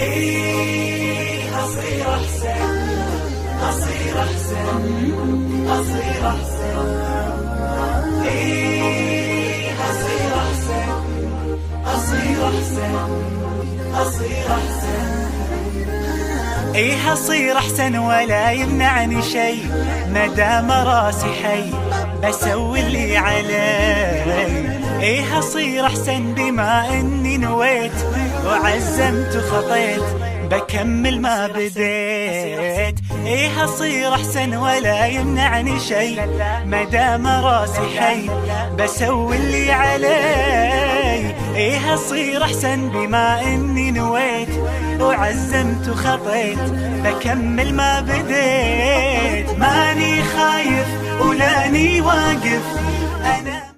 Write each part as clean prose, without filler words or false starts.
إيه هصير أحسن، هصير أحسن، هصير أحسن. إيه هصير أحسن، هصير أحسن، هصير أحسن. إيه هصير أحسن ولا يمنعني شي، مدام راسي حي بسوي اللي علي. إيه هصير أحسن بما إني نويت وعزمت وخطيت بكمل ما بديت. إيه هصير أحسن ولا يمنعني شي، مدام راسي حي بسوي اللي علي. إيه هصير أحسن بما إني نويت وعزمت وخطيت بكمل ما بديت. ماني خايف ولاني واقف أنا.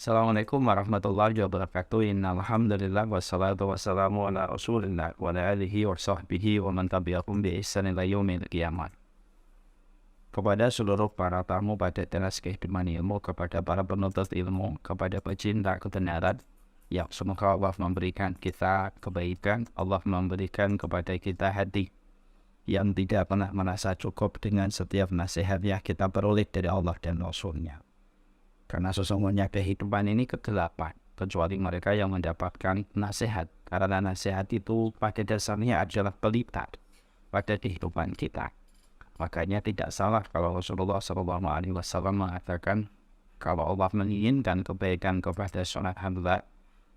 Assalamualaikum warahmatullahi wabarakatuh. Innalhamdulillah wassalatu wassalamu ala rasulillah wa ala alihi wa sahbihi wa man tabi'ahum bi ihsan ila yaumil qiyamah. Kepada seluruh para tamu pada teras kehidupan ilmu, kepada para penuntut ilmu, kepada pecinta kebenaran, yang semoga Allah memberikan kita kebaikan, Allah memberikan kepada kita hati yang tidak pernah merasa cukup dengan setiap nasihat yang kita peroleh dari Allah dan Rasulnya. Karena sesungguhnya kehidupan ini kegelapan, kecuali mereka yang mendapatkan nasihat. Karena nasihat itu pada dasarnya adalah pelita pada kehidupan kita. Makanya tidak salah kalau Rasulullah SAW mengatakan, kalau Allah menginginkan kebaikan kepada seorang hamba,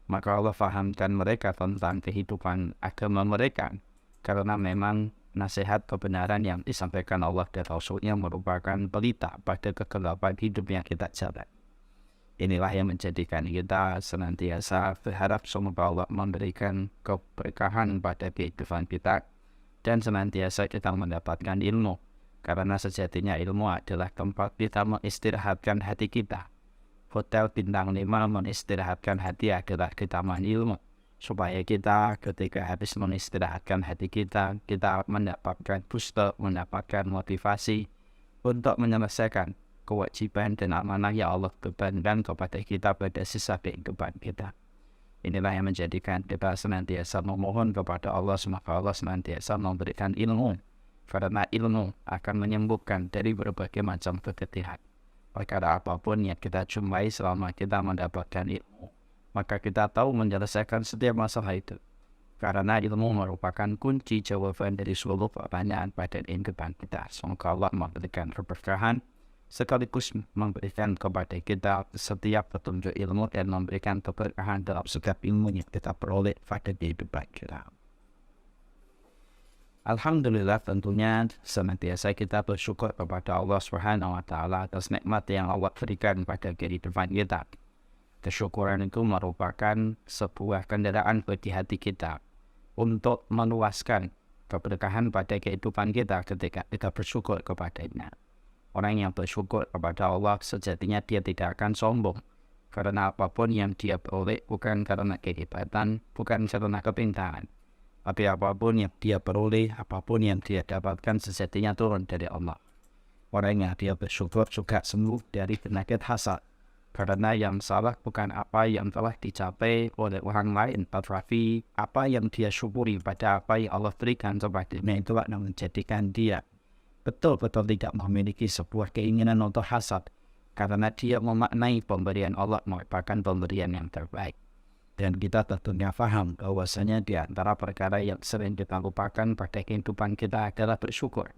maka Allah fahamkan mereka tentang kehidupan agama mereka. Karena memang nasihat kebenaran yang disampaikan Allah dan Rasulnya merupakan pelita pada kegelapan hidup yang kita jalani. Inilah yang menjadikan kita senantiasa berharap semoga Allah memberikan keberkahan pada kehidupan kita dan senantiasa kita mendapatkan ilmu. Karena sejatinya ilmu adalah tempat kita mengistirahatkan hati kita. Hotel bintang 5 mengistirahatkan hati adalah ketaman ilmu. Supaya kita ketika habis mengistirahatkan hati kita, kita mendapatkan booster, mendapatkan motivasi untuk menyelesaikan kewajiban dan amanah yang Allah bebankan kepada kita pada sisa kehidupan kita. Inilah yang menjadikan kita senantiasa memohon kepada Allah semoga Allah senantiasa memberikan ilmu. Karena ilmu akan menyembuhkan dari berbagai macam kegetiran. Perkara apapun yang kita jumpai selama kita mendapatkan ilmu, maka kita tahu menyelesaikan setiap masalah itu. Karena ilmu merupakan kunci jawaban dari seluruh pertanyaan pada kehidupan kita. Semoga Allah memberikan keberkahan sekaligus memberikan kepada kita setiap petunjuk ilmu dan memberikan keberkahan dalam setiap ilmu yang kita peroleh pada kehidupan kita. Alhamdulillah, tentunya senantiasa kita bersyukur kepada Allah Subhanahu wa Ta'ala atas nikmat yang Allah berikan pada kehidupan kita. Kesyukuran itu merupakan sebuah kendaraan bagi hati kita untuk meluaskan keberkahan pada kehidupan kita ketika kita bersyukur kepadanya. Orang yang bersyukur kepada Allah sejatinya dia tidak akan sombong. Karena apapun yang dia peroleh bukan karena kehebatan, bukan karena kepintaran. Tapi apapun yang dia peroleh, apapun yang dia dapatkan sejatinya turun dari Allah. Orang yang dia bersyukur juga sembuh dari penyakit hasad. Karena yang salah bukan apa yang telah dicapai oleh orang lain, tetapi apa yang dia syukuri pada apa yang Allah berikan kepadanya itu akan menjadikan dia betul-betul tidak memiliki sebuah keinginan untuk hasad. Karena dia memaknai pemberian Allah merupakan pemberian yang terbaik. Dan kita tentunya paham bahwasanya di antara perkara yang sering kita lupakan pada kehidupan kita adalah bersyukur.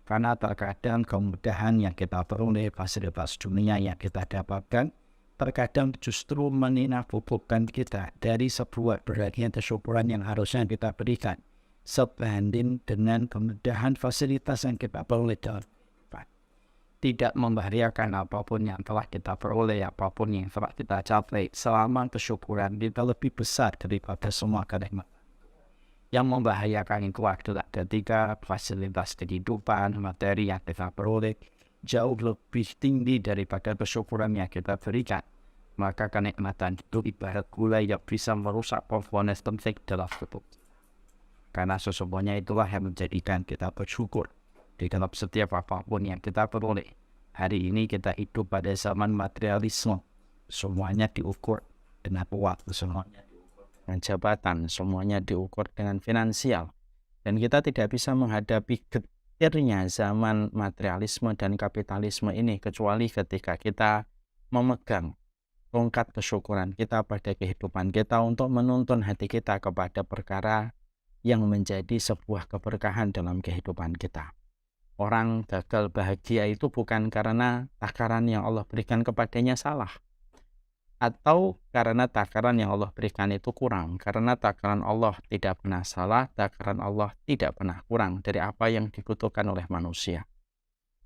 Karena terkadang kemudahan yang kita peroleh, fasilitas dunia yang kita dapatkan, terkadang justru meninafubukan kita dari sebuah bagian kesyukuran yang harusnya kita berikan sebanding dengan kemudahan fasilitas yang kita peroleh dalam kehidupan. Tidak membahayakan apapun yang telah kita peroleh, apapun yang telah kita capai, selama kesyukuran kita lebih besar daripada semua kenikmatan. Yang membahayakan itu adalah ketika fasilitas kehidupan, materi yang kita peroleh jauh lebih tinggi daripada kesyukuran yang kita berikan. Maka kenikmatan itu ibarat gula yang bisa merusak komponen penting dalam tubuh. Karena sesungguhnya itulah yang menjadikan kita bersyukur di dalam setiap apapun yang kita peroleh. Hari ini kita hidup pada zaman materialisme. semuanya diukur dengan waktu, semuanya diukur dengan jabatan, semuanya diukur dengan finansial. Dan kita tidak bisa menghadapi getirnya zaman materialisme dan kapitalisme ini kecuali ketika kita memegang tongkat kesyukuran kita pada kehidupan kita untuk menuntun hati kita kepada perkara yang menjadi sebuah keberkahan dalam kehidupan kita. Orang gagal bahagia itu bukan karena takaran yang Allah berikan kepadanya salah, atau karena takaran yang Allah berikan itu kurang. Karena takaran Allah tidak pernah salah, takaran Allah tidak pernah kurang dari apa yang dibutuhkan oleh manusia.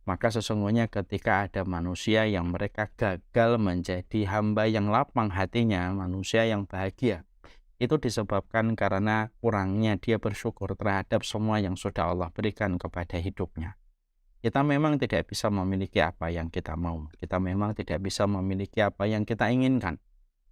Maka sesungguhnya ketika ada manusia yang mereka gagal menjadi hamba yang lapang hatinya, manusia yang bahagia, itu disebabkan karena kurangnya dia bersyukur terhadap semua yang sudah Allah berikan kepada hidupnya. Kita memang tidak bisa memiliki apa yang kita mau. Kita memang tidak bisa memiliki apa yang kita inginkan.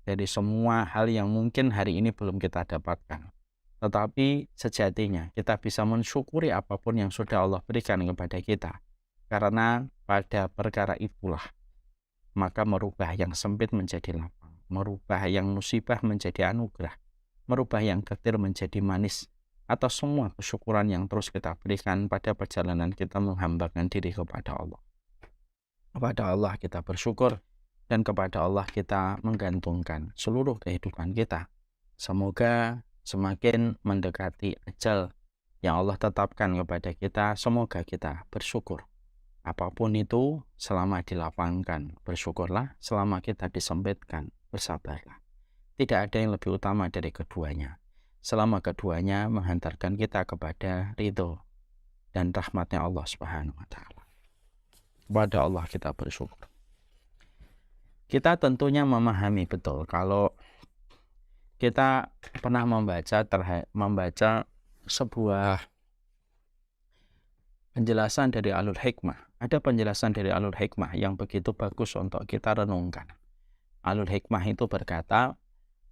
Dari semua hal yang mungkin hari ini belum kita dapatkan. Tetapi sejatinya kita bisa mensyukuri apapun yang sudah Allah berikan kepada kita. Karena pada perkara itulah maka merubah yang sempit menjadi lapang. Merubah yang musibah menjadi anugerah. Merubah yang getir menjadi manis. Atas semua kesyukuran yang terus kita berikan pada perjalanan kita menghambakan diri kepada Allah. Kepada Allah kita bersyukur dan kepada Allah kita menggantungkan seluruh kehidupan kita. Semoga semakin mendekati ajal yang Allah tetapkan kepada kita, semoga kita bersyukur. Apapun itu, selama dilapangkan, bersyukurlah. Selama kita disempitkan, bersabarlah. Tidak ada yang lebih utama dari keduanya. Selama keduanya menghantarkan kita kepada ridho dan rahmatnya Allah Subhanahu wa Ta'ala. Kepada Allah kita bersyukur. Kita tentunya memahami betul kalau kita pernah membaca sebuah penjelasan dari Ahlul Hikmah. Ada penjelasan dari Ahlul Hikmah yang begitu bagus untuk kita renungkan. Ahlul Hikmah itu berkata,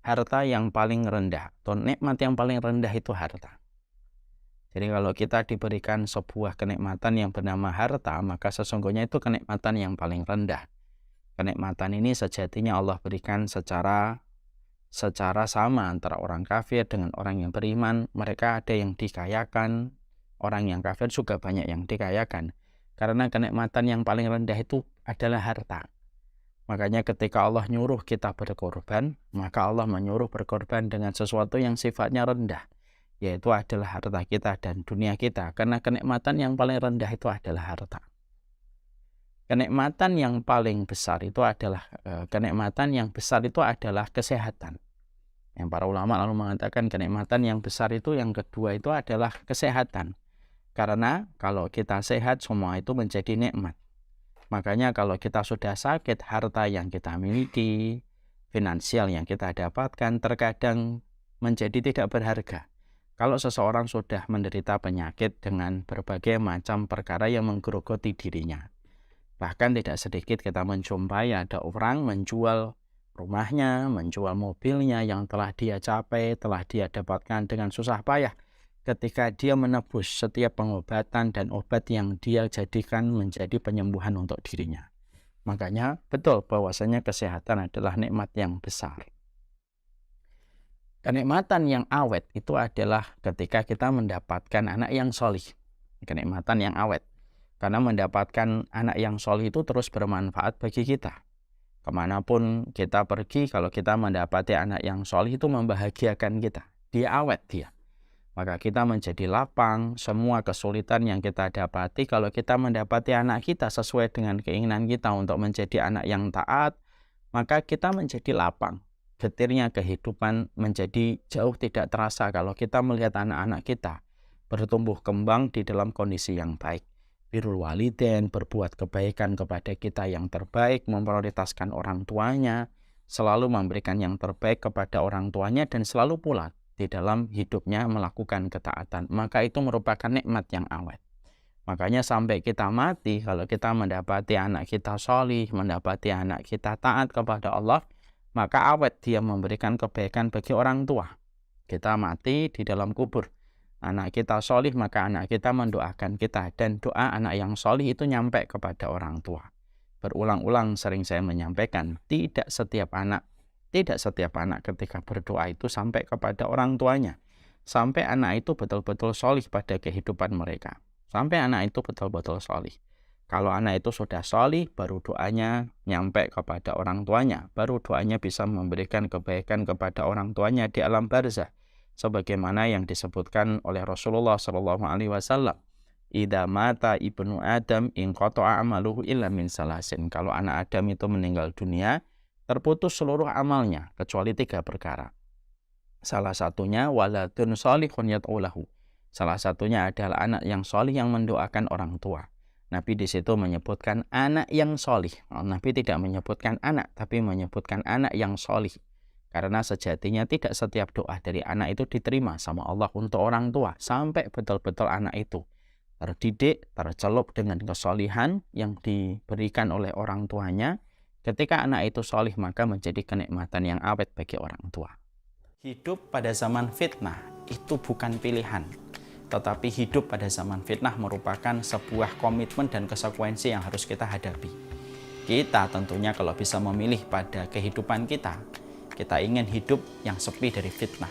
harta yang paling rendah atau nikmat yang paling rendah itu harta. Jadi kalau kita diberikan sebuah kenikmatan yang bernama harta, maka sesungguhnya itu kenikmatan yang paling rendah. Kenikmatan ini sejatinya Allah berikan secara sama antara orang kafir dengan orang yang beriman. Mereka ada yang dikayakan, orang yang kafir juga banyak yang dikayakan. Karena kenikmatan yang paling rendah itu adalah harta. Makanya ketika Allah nyuruh kita berkorban, maka Allah menyuruh berkorban dengan sesuatu yang sifatnya rendah, yaitu adalah harta kita dan dunia kita. Karena kenikmatan yang paling rendah itu adalah harta. Kenikmatan yang paling besar itu adalah kesehatan. Yang para ulama lalu mengatakan kenikmatan yang besar itu yang kedua itu adalah kesehatan. Karena kalau kita sehat semua itu menjadi nikmat. Makanya kalau kita sudah sakit, harta yang kita miliki, finansial yang kita dapatkan terkadang menjadi tidak berharga. Kalau seseorang sudah menderita penyakit dengan berbagai macam perkara yang menggerogoti dirinya. Bahkan tidak sedikit kita menjumpai ada orang menjual rumahnya, menjual mobilnya yang telah dia capai, telah dia dapatkan dengan susah payah. Ketika dia menebus setiap pengobatan dan obat yang dia jadikan menjadi penyembuhan untuk dirinya. Makanya betul bahwasanya kesehatan adalah nikmat yang besar. Kenikmatan yang awet itu adalah ketika kita mendapatkan anak yang solih. Kenikmatan yang awet. Karena mendapatkan anak yang solih itu terus bermanfaat bagi kita. Kemanapun kita pergi, kalau kita mendapati anak yang solih itu membahagiakan kita. Dia awet dia. Maka kita menjadi lapang, semua kesulitan yang kita dapati kalau kita mendapati anak kita sesuai dengan keinginan kita untuk menjadi anak yang taat, maka kita menjadi lapang. Getirnya kehidupan menjadi jauh tidak terasa kalau kita melihat anak-anak kita bertumbuh kembang di dalam kondisi yang baik. Birrul walidain, berbuat kebaikan kepada kita yang terbaik, memprioritaskan orang tuanya, selalu memberikan yang terbaik kepada orang tuanya dan selalu pula di dalam hidupnya melakukan ketaatan, maka itu merupakan nikmat yang awet. Makanya sampai kita mati, kalau kita mendapati anak kita sholih, mendapati anak kita taat kepada Allah, maka awet dia memberikan kebaikan bagi orang tua. Kita mati di dalam kubur, anak kita sholih, maka anak kita mendoakan kita, dan doa anak yang sholih itu nyampe kepada orang tua. berulang-ulang sering saya menyampaikan, tidak setiap anak ketika berdoa itu sampai kepada orang tuanya. Sampai anak itu betul-betul solih pada kehidupan mereka. Sampai anak itu betul-betul solih. Kalau anak itu sudah solih, baru doanya nyampe kepada orang tuanya. Baru doanya bisa memberikan kebaikan kepada orang tuanya di alam barzah. Sebagaimana yang disebutkan oleh Rasulullah SAW. Idza mata ibnu Adam in qata'a amaluhu illa min salasin. Kalau anak Adam itu meninggal dunia, terputus seluruh amalnya kecuali 3 perkara. Salah satunya waladun shalihun yad'u lahu. Salah satunya adalah anak yang sholih yang mendoakan orang tua. Nabi di situ menyebutkan anak yang sholih. Nabi tidak menyebutkan anak, tapi menyebutkan anak yang sholih. Karena sejatinya tidak setiap doa dari anak itu diterima sama Allah untuk orang tua. Sampai betul-betul anak itu terdidik, tercelup dengan kesolihan yang diberikan oleh orang tuanya. Ketika anak itu sholih, maka menjadi kenikmatan yang awet bagi orang tua. Hidup pada zaman fitnah itu bukan pilihan. Tetapi hidup pada zaman fitnah merupakan sebuah komitmen dan konsekuensi yang harus kita hadapi. Kita tentunya kalau bisa memilih pada kehidupan kita ingin hidup yang sepi dari fitnah.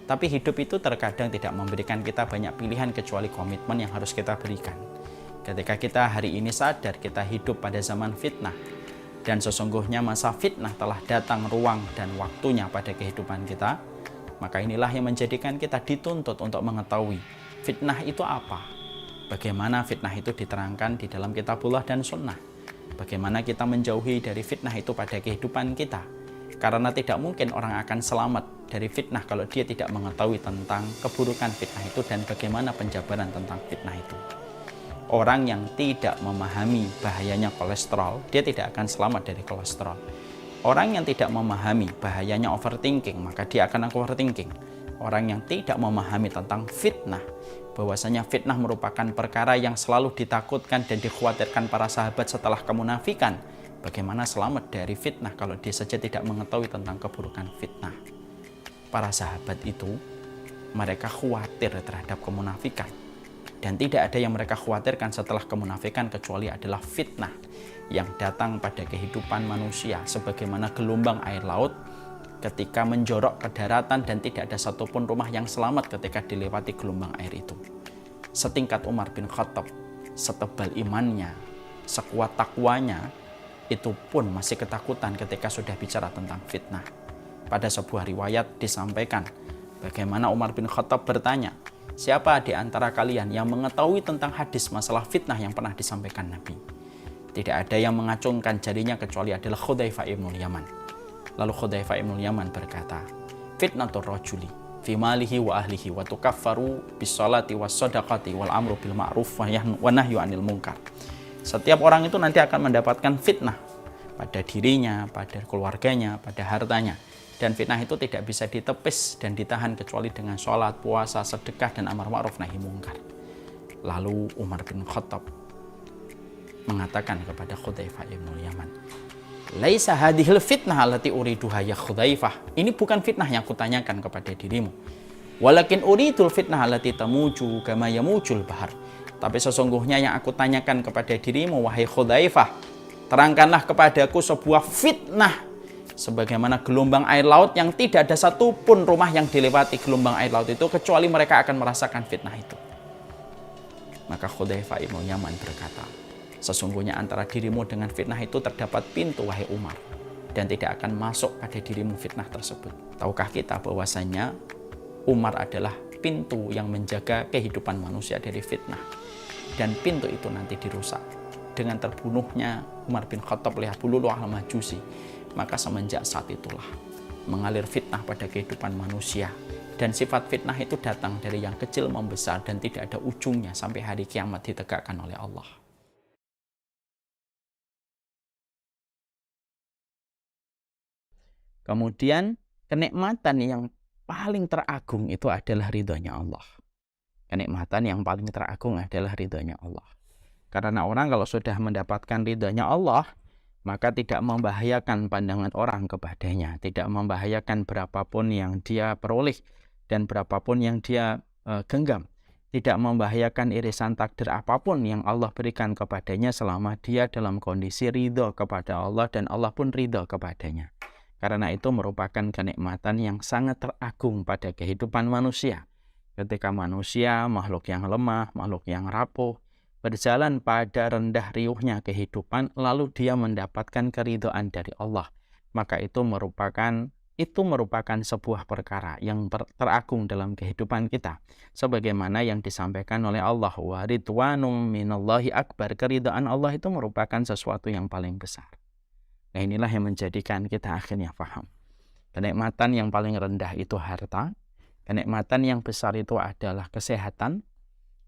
Tapi hidup itu terkadang tidak memberikan kita banyak pilihan kecuali komitmen yang harus kita berikan. Ketika kita hari ini sadar kita hidup pada zaman fitnah, dan sesungguhnya masa fitnah telah datang ruang dan waktunya pada kehidupan kita, maka inilah yang menjadikan kita dituntut untuk mengetahui fitnah itu apa? Bagaimana fitnah itu diterangkan di dalam kitabullah dan sunnah? Bagaimana kita menjauhi dari fitnah itu pada kehidupan kita? Karena tidak mungkin orang akan selamat dari fitnah kalau dia tidak mengetahui tentang keburukan fitnah itu dan bagaimana penjabaran tentang fitnah itu. Orang yang tidak memahami bahayanya kolesterol, dia tidak akan selamat dari kolesterol. Orang yang tidak memahami bahayanya overthinking, maka dia akan overthinking. Orang yang tidak memahami tentang fitnah, bahwasanya fitnah merupakan perkara yang selalu ditakutkan dan dikhawatirkan para sahabat setelah kemunafikan. Bagaimana selamat dari fitnah kalau dia saja tidak mengetahui tentang keburukan fitnah? Para sahabat itu, mereka khawatir terhadap kemunafikan. Dan tidak ada yang mereka khawatirkan setelah kemunafikan kecuali adalah fitnah yang datang pada kehidupan manusia sebagaimana gelombang air laut ketika menjorok ke daratan dan tidak ada satupun rumah yang selamat ketika dilewati gelombang air itu. Setingkat Umar bin Khattab, setebal imannya, sekuat takwanya, itu pun masih ketakutan ketika sudah bicara tentang fitnah. Pada sebuah riwayat disampaikan bagaimana Umar bin Khattab bertanya, siapa di antara kalian yang mengetahui tentang hadis masalah fitnah yang pernah disampaikan Nabi? Tidak ada yang mengacungkan jarinya kecuali adalah Hudzaifah ibnul Yaman. Lalu Hudzaifah ibnul Yaman berkata, fitnatur rajuli fi malihi wa ahlihi wa tukaffaru bis salati was sadaqati wal amru bil ma'ruf wa nahyu 'anil munkar. Setiap orang itu nanti akan mendapatkan fitnah pada dirinya, pada keluarganya, pada hartanya. Dan fitnah itu tidak bisa ditepis dan ditahan kecuali dengan sholat, puasa, sedekah, dan amar ma'ruf nahi mungkar. Lalu Umar bin Khattab mengatakan kepada Hudzaifah ibnul Yaman, laisa hadhil fitnah allati uriduha ya Hudzaifah. Ini bukan fitnah yang kutanyakan kepada dirimu. Walakin uridul fitnah allati tamuju kama yamujul bahar. Tapi sesungguhnya yang aku tanyakan kepada dirimu, wahai Hudzaifah, terangkanlah kepadaku sebuah fitnah sebagaimana gelombang air laut yang tidak ada satupun rumah yang dilewati gelombang air laut itu kecuali mereka akan merasakan fitnah itu. Maka Hudzaifah ibnul Yaman berkata, sesungguhnya antara dirimu dengan fitnah itu terdapat pintu, wahai Umar, dan tidak akan masuk pada dirimu fitnah tersebut. Tahukah kita bahwasanya Umar adalah pintu yang menjaga kehidupan manusia dari fitnah, dan pintu itu nanti dirusak dengan terbunuhnya Umar bin Khattab oleh Abu Lu'lu'ah al-Majusi. Maka semenjak saat itulah mengalir fitnah pada kehidupan manusia, dan sifat fitnah itu datang dari yang kecil membesar dan tidak ada ujungnya sampai hari kiamat ditegakkan oleh Allah. Kemudian kenikmatan yang paling teragung itu adalah ridhonya Allah. Kenikmatan yang paling teragung adalah ridhonya Allah. Karena orang kalau sudah mendapatkan ridhonya Allah, maka tidak membahayakan pandangan orang kepadanya, tidak membahayakan berapapun yang dia peroleh dan berapapun yang dia genggam. tidak membahayakan irisan takdir apapun yang Allah berikan kepadanya selama dia dalam kondisi ridho kepada Allah dan Allah pun ridho kepadanya. Karena itu merupakan kenikmatan yang sangat teragung pada kehidupan manusia. Ketika manusia, makhluk yang lemah, makhluk yang rapuh, berjalan pada rendah riuhnya kehidupan, lalu dia mendapatkan keridhaan dari Allah. Maka itu merupakan sebuah perkara yang teragung dalam kehidupan kita. Sebagaimana yang disampaikan oleh Allah, wa ridwanum minallahi akbar. Keridhaan Allah itu merupakan sesuatu yang paling besar. Nah, inilah yang menjadikan kita akhirnya paham. Kenikmatan yang paling rendah itu harta, kenikmatan yang besar itu adalah kesehatan,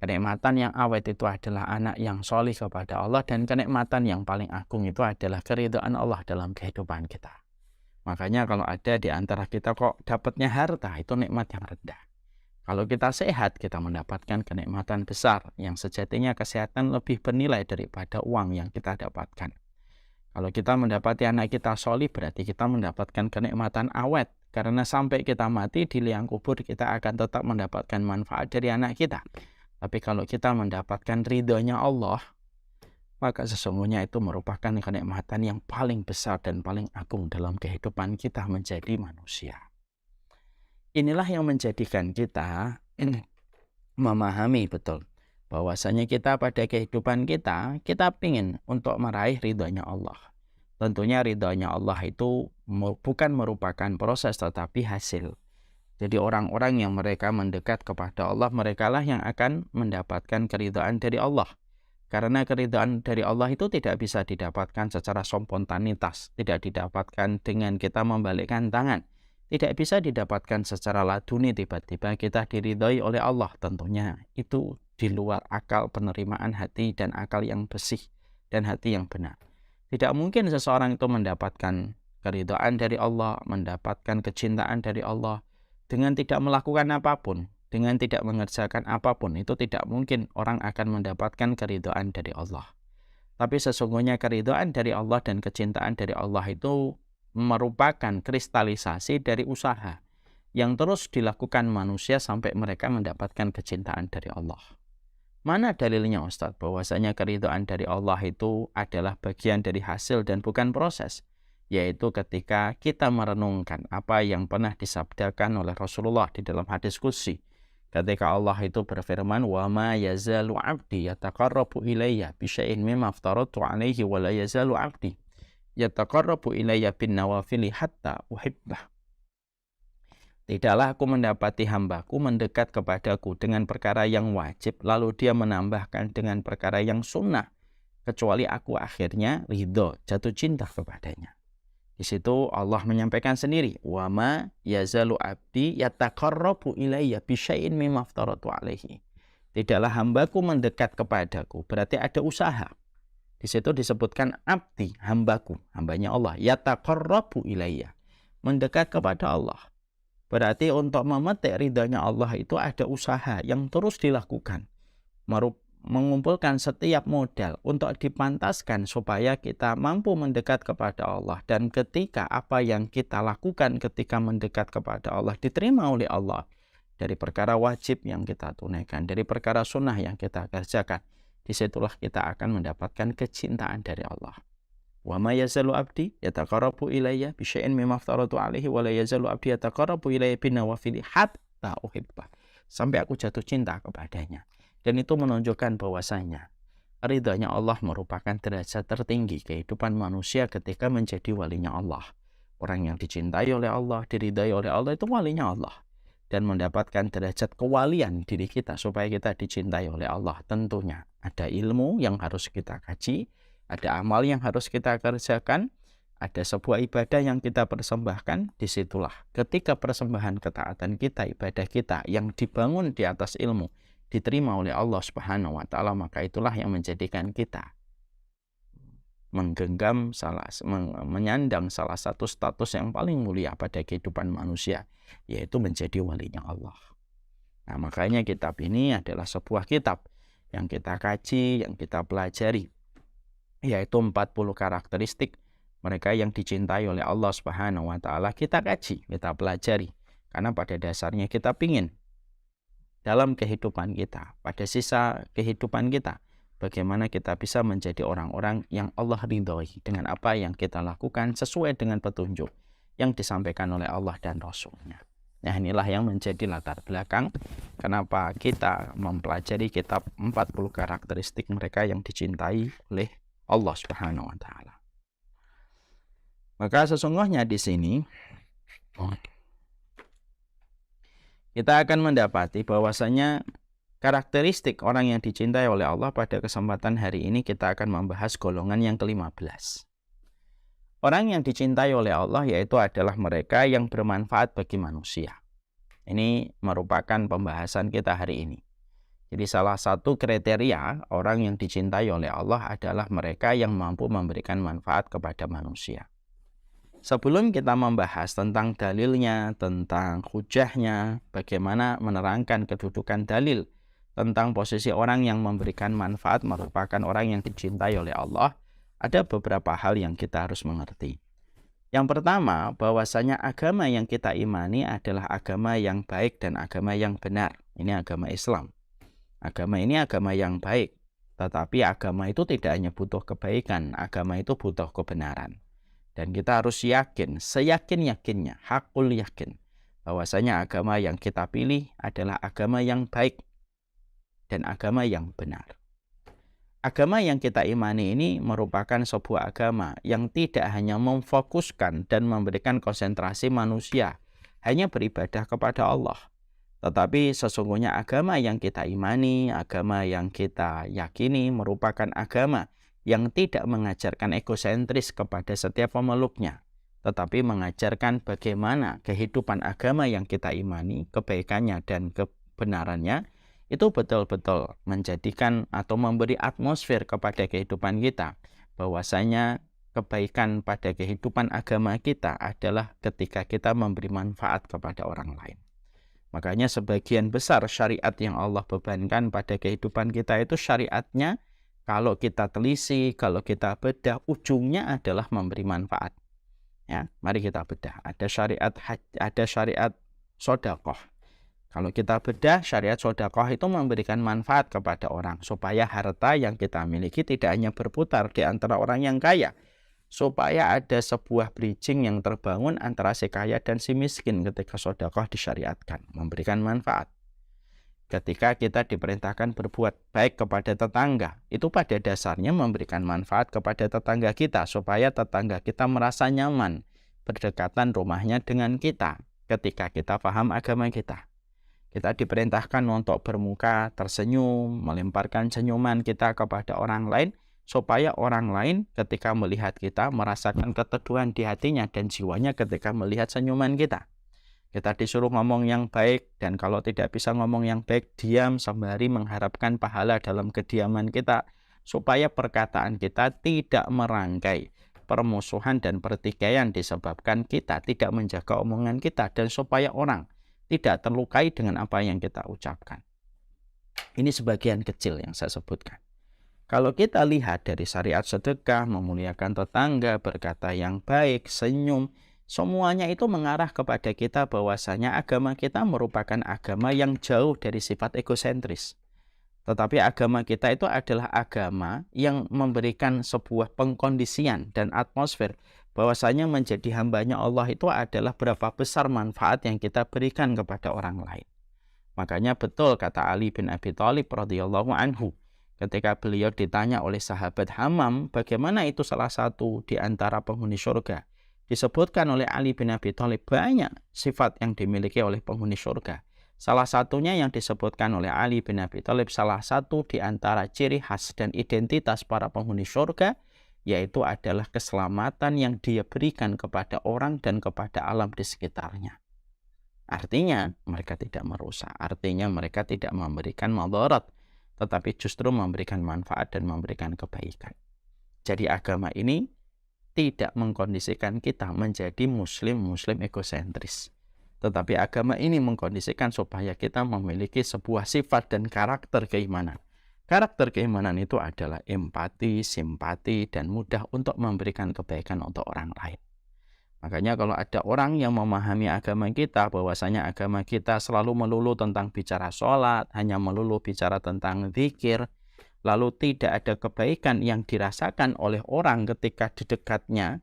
kenikmatan yang awet itu adalah anak yang solih kepada Allah, dan kenikmatan yang paling agung itu adalah keridhaan Allah dalam kehidupan kita. Makanya kalau ada di antara kita kok dapatnya harta, itu nikmat yang rendah. Kalau kita sehat, kita mendapatkan kenikmatan besar, yang sejatinya kesehatan lebih bernilai daripada uang yang kita dapatkan. Kalau kita mendapati anak kita solih, berarti kita mendapatkan kenikmatan awet. Karena sampai kita mati di liang kubur, kita akan tetap mendapatkan manfaat dari anak kita. Tapi kalau kita mendapatkan ridhonya Allah, maka sesungguhnya itu merupakan kenikmatan yang paling besar dan paling agung dalam kehidupan kita menjadi manusia. Inilah yang menjadikan kita memahami betul bahwasanya kita pada kehidupan kita ingin untuk meraih ridhonya Allah. Tentunya ridhonya Allah itu bukan merupakan proses tetapi hasil. Jadi orang-orang yang mereka mendekat kepada Allah, merekalah yang akan mendapatkan keridhaan dari Allah. Karena keridhaan dari Allah itu tidak bisa didapatkan secara spontanitas, tidak didapatkan dengan kita membalikkan tangan, tidak bisa didapatkan secara laduni tiba-tiba kita diridhai oleh Allah. Tentunya itu di luar akal penerimaan hati dan akal yang bersih dan hati yang benar. Tidak mungkin seseorang itu mendapatkan keridhaan dari Allah, mendapatkan kecintaan dari Allah dengan tidak melakukan apapun, dengan tidak mengerjakan apapun. Itu tidak mungkin orang akan mendapatkan keridhaan dari Allah. Tapi sesungguhnya keridhaan dari Allah dan kecintaan dari Allah itu merupakan kristalisasi dari usaha yang terus dilakukan manusia sampai mereka mendapatkan kecintaan dari Allah. Mana dalilnya Ustadz bahwasanya keridhaan dari Allah itu adalah bagian dari hasil dan bukan proses? Yaitu ketika kita merenungkan apa yang pernah disabdakan oleh Rasulullah di dalam hadis qudsi. Ketika Allah itu berfirman, wa ma yazalu 'abdi yataqarrabu ilayya bi syai'in mimma aftaratu 'alaihi wa la yazalu 'abdi yataqarrabu ilayya bin nawafili hatta uhibbah. Tidaklah aku mendapati hambaku mendekat kepadaku dengan perkara yang wajib, lalu dia menambahkan dengan perkara yang sunnah, kecuali aku akhirnya ridho, jatuh cinta kepadanya. Di situ Allah menyampaikan sendiri, wa ma yazalu 'abdi yataqarrabu ilayya bi syai'in mimma aftaratu 'alaihi. Tidaklah hambaku mendekat kepadaku, berarti ada usaha. Di situ disebutkan abdi, hambaku, hambanya Allah, yataqarrabu ilayya, mendekat kepada Allah. Berarti untuk memetik ridhanya Allah itu ada usaha yang terus dilakukan, mengumpulkan setiap modal untuk dipantaskan supaya kita mampu mendekat kepada Allah. Dan ketika apa yang kita lakukan ketika mendekat kepada Allah diterima oleh Allah, dari perkara wajib yang kita tunaikan, dari perkara sunnah yang kita kerjakan, disitulah kita akan mendapatkan kecintaan dari Allah. Wa ma yazalu 'abdi yataqarrabu ilayya bi syai'in mimma aftaratu 'alaihi wa la yazalu 'abdi yataqarrabu ilayya bin nawafili hatta uhibbah. Sampai aku jatuh cinta kepadanya. Dan itu menunjukkan bahwasanya ridhanya Allah merupakan derajat tertinggi kehidupan manusia ketika menjadi walinya Allah. Orang yang dicintai oleh Allah, diridhai oleh Allah, itu walinya Allah. Dan mendapatkan derajat kewalian diri kita supaya kita dicintai oleh Allah. Tentunya ada ilmu yang harus kita kaji, ada amal yang harus kita kerjakan, ada sebuah ibadah yang kita persembahkan. Disitulah ketika persembahan ketaatan kita, ibadah kita yang dibangun di atas ilmu, diterima oleh Allah Subhanahu wa Ta'ala, maka itulah yang menjadikan kita menyandang salah satu status yang paling mulia pada kehidupan manusia, yaitu menjadi walinya Allah. Nah, makanya kitab ini adalah sebuah kitab yang kita kaji, yang kita pelajari, yaitu 40 karakteristik mereka yang dicintai oleh Allah Subhanahu wa Ta'ala. Kita kaji, kita pelajari, karena pada dasarnya kita ingin dalam kehidupan kita, pada sisa kehidupan kita, bagaimana kita bisa menjadi orang-orang yang Allah ridhoi dengan apa yang kita lakukan sesuai dengan petunjuk yang disampaikan oleh Allah dan Rasul-Nya. Nah, inilah yang menjadi latar belakang kenapa kita mempelajari kitab 40 karakteristik mereka yang dicintai oleh Allah Subhanahu wa taala. Maka sesungguhnya di sini kita akan mendapati bahwasanya karakteristik orang yang dicintai oleh Allah. Pada kesempatan hari ini kita akan membahas golongan yang ke-15. Orang yang dicintai oleh Allah yaitu adalah mereka yang bermanfaat bagi manusia. Ini merupakan pembahasan kita hari ini. Jadi salah satu kriteria orang yang dicintai oleh Allah adalah mereka yang mampu memberikan manfaat kepada manusia. Sebelum kita membahas tentang dalilnya, tentang hujahnya, bagaimana menerangkan kedudukan dalil tentang posisi orang yang memberikan manfaat merupakan orang yang dicintai oleh Allah, ada beberapa hal yang kita harus mengerti. Yang pertama, bahwasanya agama yang kita imani adalah agama yang baik dan agama yang benar. Ini agama Islam. Agama ini agama yang baik, tetapi agama itu tidak hanya butuh kebaikan, agama itu butuh kebenaran. Dan kita harus yakin, seyakin-yakinnya, hakul yakin, bahwasanya agama yang kita pilih adalah agama yang baik dan agama yang benar. Agama yang kita imani ini merupakan sebuah agama yang tidak hanya memfokuskan dan memberikan konsentrasi manusia hanya beribadah kepada Allah. Tetapi sesungguhnya agama yang kita imani, agama yang kita yakini merupakan agama yang tidak mengajarkan egosentris kepada setiap pemeluknya, tetapi mengajarkan bagaimana kehidupan agama yang kita imani, kebaikannya dan kebenarannya, itu betul-betul menjadikan atau memberi atmosfer kepada kehidupan kita, bahwasanya kebaikan pada kehidupan agama kita adalah ketika kita memberi manfaat kepada orang lain. Makanya sebagian besar syariat yang Allah bebankan pada kehidupan kita itu syariatnya, kalau kita telisi, kalau kita bedah, ujungnya adalah memberi manfaat. Ya, mari kita bedah. Ada syariat sedekah. Kalau kita bedah, syariat sedekah itu memberikan manfaat kepada orang supaya harta yang kita miliki tidak hanya berputar di antara orang yang kaya, supaya ada sebuah bridging yang terbangun antara si kaya dan si miskin ketika sedekah disyariatkan, memberikan manfaat. Ketika kita diperintahkan berbuat baik kepada tetangga, itu pada dasarnya memberikan manfaat kepada tetangga kita supaya tetangga kita merasa nyaman berdekatan rumahnya dengan kita ketika kita paham agama kita. Kita diperintahkan untuk bermuka tersenyum, melemparkan senyuman kita kepada orang lain, supaya orang lain ketika melihat kita merasakan keteduhan di hatinya dan jiwanya ketika melihat senyuman kita. Kita disuruh ngomong yang baik, dan kalau tidak bisa ngomong yang baik, diam sembari mengharapkan pahala dalam kediaman kita, supaya perkataan kita tidak merangkai permusuhan dan pertikaian disebabkan kita tidak menjaga omongan kita, dan supaya orang tidak terlukai dengan apa yang kita ucapkan. Ini sebagian kecil yang saya sebutkan. Kalau kita lihat dari syariat sedekah, memuliakan tetangga, berkata yang baik, senyum, semuanya itu mengarah kepada kita bahwasanya agama kita merupakan agama yang jauh dari sifat egosentris. Tetapi agama kita itu adalah agama yang memberikan sebuah pengkondisian dan atmosfer bahwasanya menjadi hambanya Allah itu adalah berapa besar manfaat yang kita berikan kepada orang lain. Makanya betul kata Ali bin Abi Thalib radhiyallahu anhu, ketika beliau ditanya oleh sahabat Hamam, bagaimana itu salah satu di antara penghuni surga. Disebutkan oleh Ali bin Abi Thalib banyak sifat yang dimiliki oleh penghuni surga. Salah satunya yang disebutkan oleh Ali bin Abi Thalib, salah satu di antara ciri khas dan identitas para penghuni surga, yaitu adalah keselamatan yang dia berikan kepada orang dan kepada alam di sekitarnya. Artinya mereka tidak merusak, artinya mereka tidak memberikan madarat, tetapi justru memberikan manfaat dan memberikan kebaikan. Jadi agama ini tidak mengkondisikan kita menjadi muslim egosentris, tetapi agama ini mengkondisikan supaya kita memiliki sebuah sifat dan karakter keimanan. Karakter keimanan itu adalah empati, simpati, dan mudah untuk memberikan kebaikan untuk orang lain. Makanya kalau ada orang yang memahami agama kita, bahwasanya agama kita selalu melulu tentang bicara sholat, hanya melulu bicara tentang zikir, lalu tidak ada kebaikan yang dirasakan oleh orang ketika di dekatnya,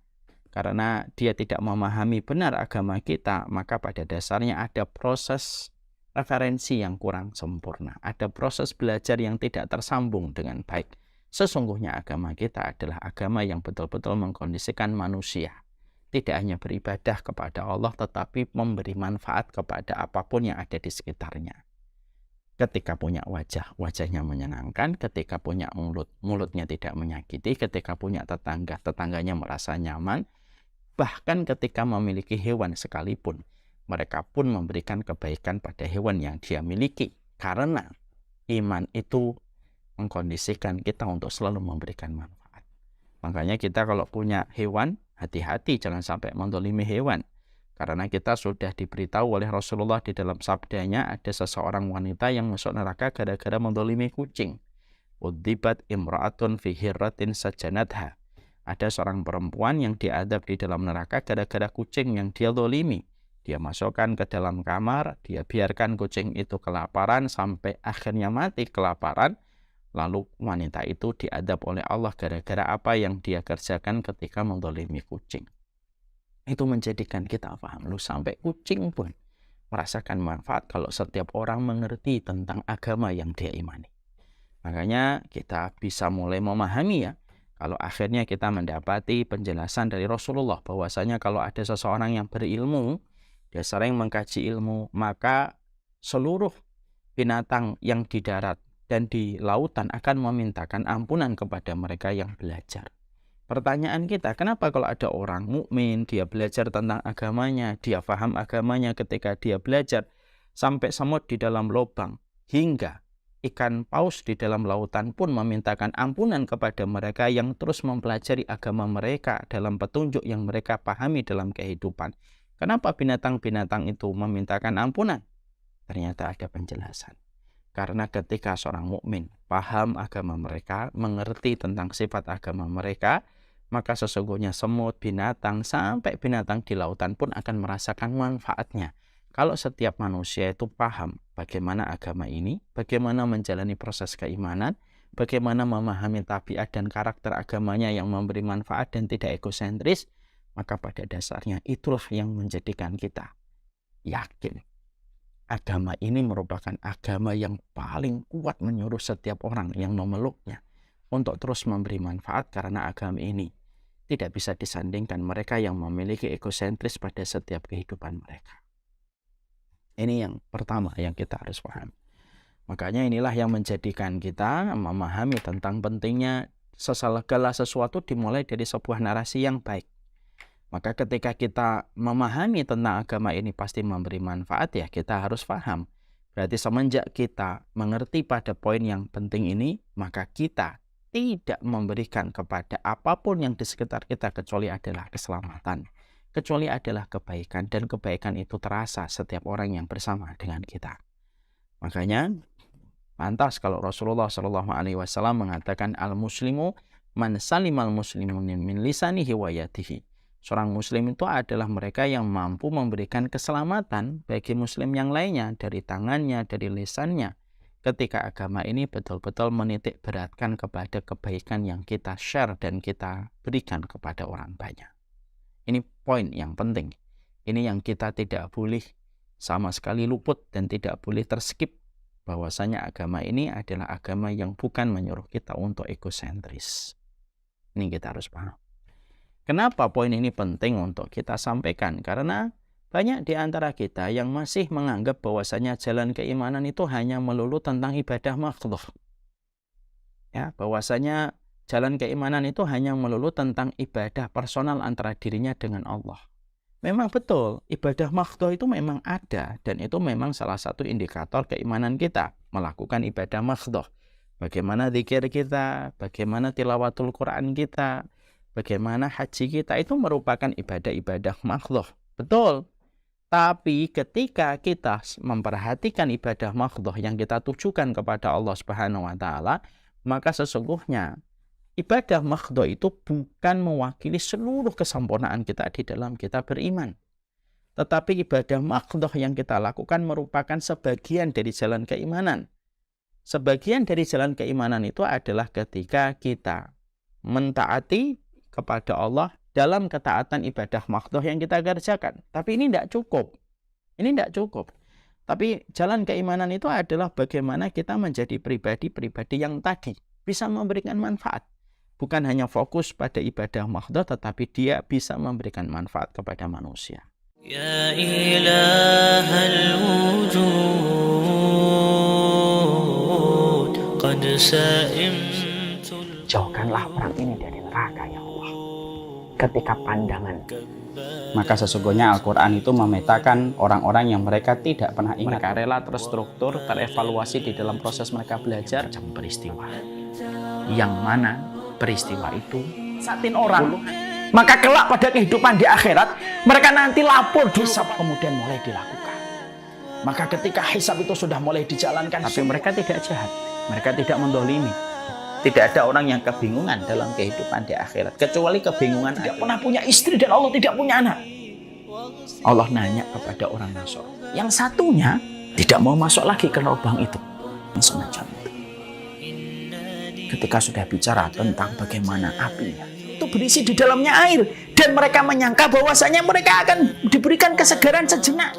karena dia tidak memahami benar agama kita, maka pada dasarnya ada proses referensi yang kurang sempurna. Ada proses belajar yang tidak tersambung dengan baik. Sesungguhnya agama kita adalah agama yang betul-betul mengkondisikan manusia. Tidak hanya beribadah kepada Allah, tetapi memberi manfaat kepada apapun yang ada di sekitarnya. Ketika punya wajah, wajahnya menyenangkan. Ketika punya mulut, mulutnya tidak menyakiti. Ketika punya tetangga, tetangganya merasa nyaman. Bahkan ketika memiliki hewan sekalipun, mereka pun memberikan kebaikan pada hewan yang dia miliki. Karena iman itu mengkondisikan kita untuk selalu memberikan manfaat. Makanya kita kalau punya hewan, hati-hati jangan sampai menzalimi hewan. Karena kita sudah diberitahu oleh Rasulullah di dalam sabdanya, ada seseorang wanita yang masuk neraka gara-gara menzalimi kucing. Udzibat imra'atun fi hirratin sajanatha. Ada seorang perempuan yang diadab di dalam neraka gara-gara kucing yang dia zalimi. Dia masukkan ke dalam kamar, dia biarkan kucing itu kelaparan sampai akhirnya mati kelaparan. Lalu wanita itu diadab oleh Allah gara-gara apa yang dia kerjakan ketika menzalimi kucing. Itu menjadikan kita paham, lu sampai kucing pun merasakan manfaat kalau setiap orang mengerti tentang agama yang dia imani. Makanya kita bisa mulai memahami ya, kalau akhirnya kita mendapati penjelasan dari Rasulullah bahwasanya kalau ada seseorang yang berilmu, dia sering mengkaji ilmu, maka seluruh binatang yang di darat dan di lautan akan memintakan ampunan kepada mereka yang belajar. Pertanyaan kita, kenapa kalau ada orang mukmin, dia belajar tentang agamanya, dia paham agamanya, ketika dia belajar sampai semut di dalam lubang, hingga ikan paus di dalam lautan pun memintakan ampunan kepada mereka yang terus mempelajari agama mereka dalam petunjuk yang mereka pahami dalam kehidupan. Kenapa binatang-binatang itu memintakan ampunan? Ternyata ada penjelasan. Karena ketika seorang mukmin paham agama mereka, mengerti tentang sifat agama mereka, maka sesungguhnya semut, binatang, sampai binatang di lautan pun akan merasakan manfaatnya. Kalau setiap manusia itu paham bagaimana agama ini, bagaimana menjalani proses keimanan, bagaimana memahami tabiat dan karakter agamanya yang memberi manfaat dan tidak egosentris, maka pada dasarnya itulah yang menjadikan kita yakin agama ini merupakan agama yang paling kuat menyuruh setiap orang yang memeluknya untuk terus memberi manfaat, karena agama ini tidak bisa disandingkan mereka yang memiliki egosentris pada setiap kehidupan mereka. Ini yang pertama yang kita harus paham. Makanya inilah yang menjadikan kita memahami tentang pentingnya segala sesuatu dimulai dari sebuah narasi yang baik. Maka ketika kita memahami tentang agama ini pasti memberi manfaat, ya kita harus paham. Berarti semenjak kita mengerti pada poin yang penting ini, maka kita tidak memberikan kepada apapun yang di sekitar kita kecuali adalah keselamatan, kecuali adalah kebaikan, dan kebaikan itu terasa setiap orang yang bersama dengan kita. Makanya pantas kalau Rasulullah SAW mengatakan al-muslimu man salimal muslimun min lisanihi wa yadihi. Seorang muslim itu adalah mereka yang mampu memberikan keselamatan bagi muslim yang lainnya dari tangannya, dari lisannya. Ketika agama ini betul-betul menitik beratkan kepada kebaikan yang kita share dan kita berikan kepada orang banyak. Ini poin yang penting. Ini yang kita tidak boleh sama sekali luput dan tidak boleh terskip. Bahwasanya agama ini adalah agama yang bukan menyuruh kita untuk egosentris. Ini kita harus paham. Kenapa poin ini penting untuk kita sampaikan? Karena banyak di antara kita yang masih menganggap bahwasanya jalan keimanan itu hanya melulu tentang ibadah makhluk. Ya, bahwasanya jalan keimanan itu hanya melulu tentang ibadah personal antara dirinya dengan Allah. Memang betul, ibadah makhluk itu memang ada, dan itu memang salah satu indikator keimanan kita, melakukan ibadah makhluk. Bagaimana zikir kita, bagaimana tilawatul Quran kita, bagaimana haji kita, itu merupakan ibadah-ibadah makhluk. Betul. Tapi ketika kita memperhatikan ibadah makhluk yang kita tujukan kepada Allah Subhanahu wa taala, maka sesungguhnya Ibadah mahdhah itu bukan mewakili seluruh kesempurnaan kita di dalam kita beriman. Tetapi ibadah mahdhah yang kita lakukan merupakan sebagian dari jalan keimanan. Sebagian dari jalan keimanan itu adalah ketika kita mentaati kepada Allah dalam ketaatan ibadah mahdhah yang kita kerjakan. Tapi ini tidak cukup. Ini tidak cukup. Tapi jalan keimanan itu adalah bagaimana kita menjadi pribadi-pribadi yang tadi bisa memberikan manfaat. Bukan hanya fokus pada ibadah mahdhah, tetapi dia bisa memberikan manfaat kepada manusia. Ya ilahal wujud qad sa'imtul. Jauhkanlah orang ini dari neraka, ya Allah. Ketika pandangan, maka sesungguhnya Al-Quran itu memetakan orang-orang yang mereka tidak pernah ingat. Mereka rela terstruktur, terevaluasi di dalam proses mereka belajar. Macam peristiwa yang mana peristiwa itu satin orang, maka kelak pada kehidupan di akhirat mereka nanti lapor hisab kemudian mulai dilakukan. Maka ketika hisab itu sudah mulai dijalankan, tapi mereka tidak jahat, mereka tidak mendolimi. Tidak ada orang yang kebingungan dalam kehidupan di akhirat, kecuali kebingungan tidak pernah punya istri dan Allah tidak punya anak. Allah nanya kepada orang Nasrani, yang satunya tidak mau masuk lagi ke lubang itu, semacam itu. Ketika sudah bicara tentang bagaimana apinya itu berisi di dalamnya air, dan mereka menyangka bahwasanya mereka akan diberikan kesegaran sejenak.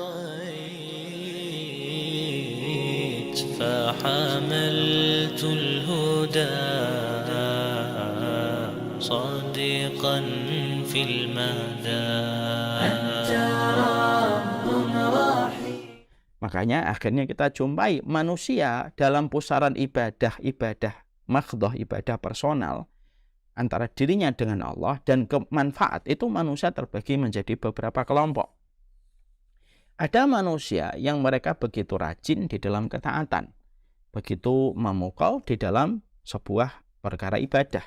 Fahamaltul huda sadiqan fil Makanya akhirnya kita jumpai manusia dalam pusaran ibadah mahdhah, ibadah personal antara dirinya dengan Allah dan kemanfaat itu manusia terbagi menjadi beberapa kelompok. Ada manusia yang mereka begitu rajin di dalam ketaatan, begitu memukau di dalam sebuah perkara ibadah.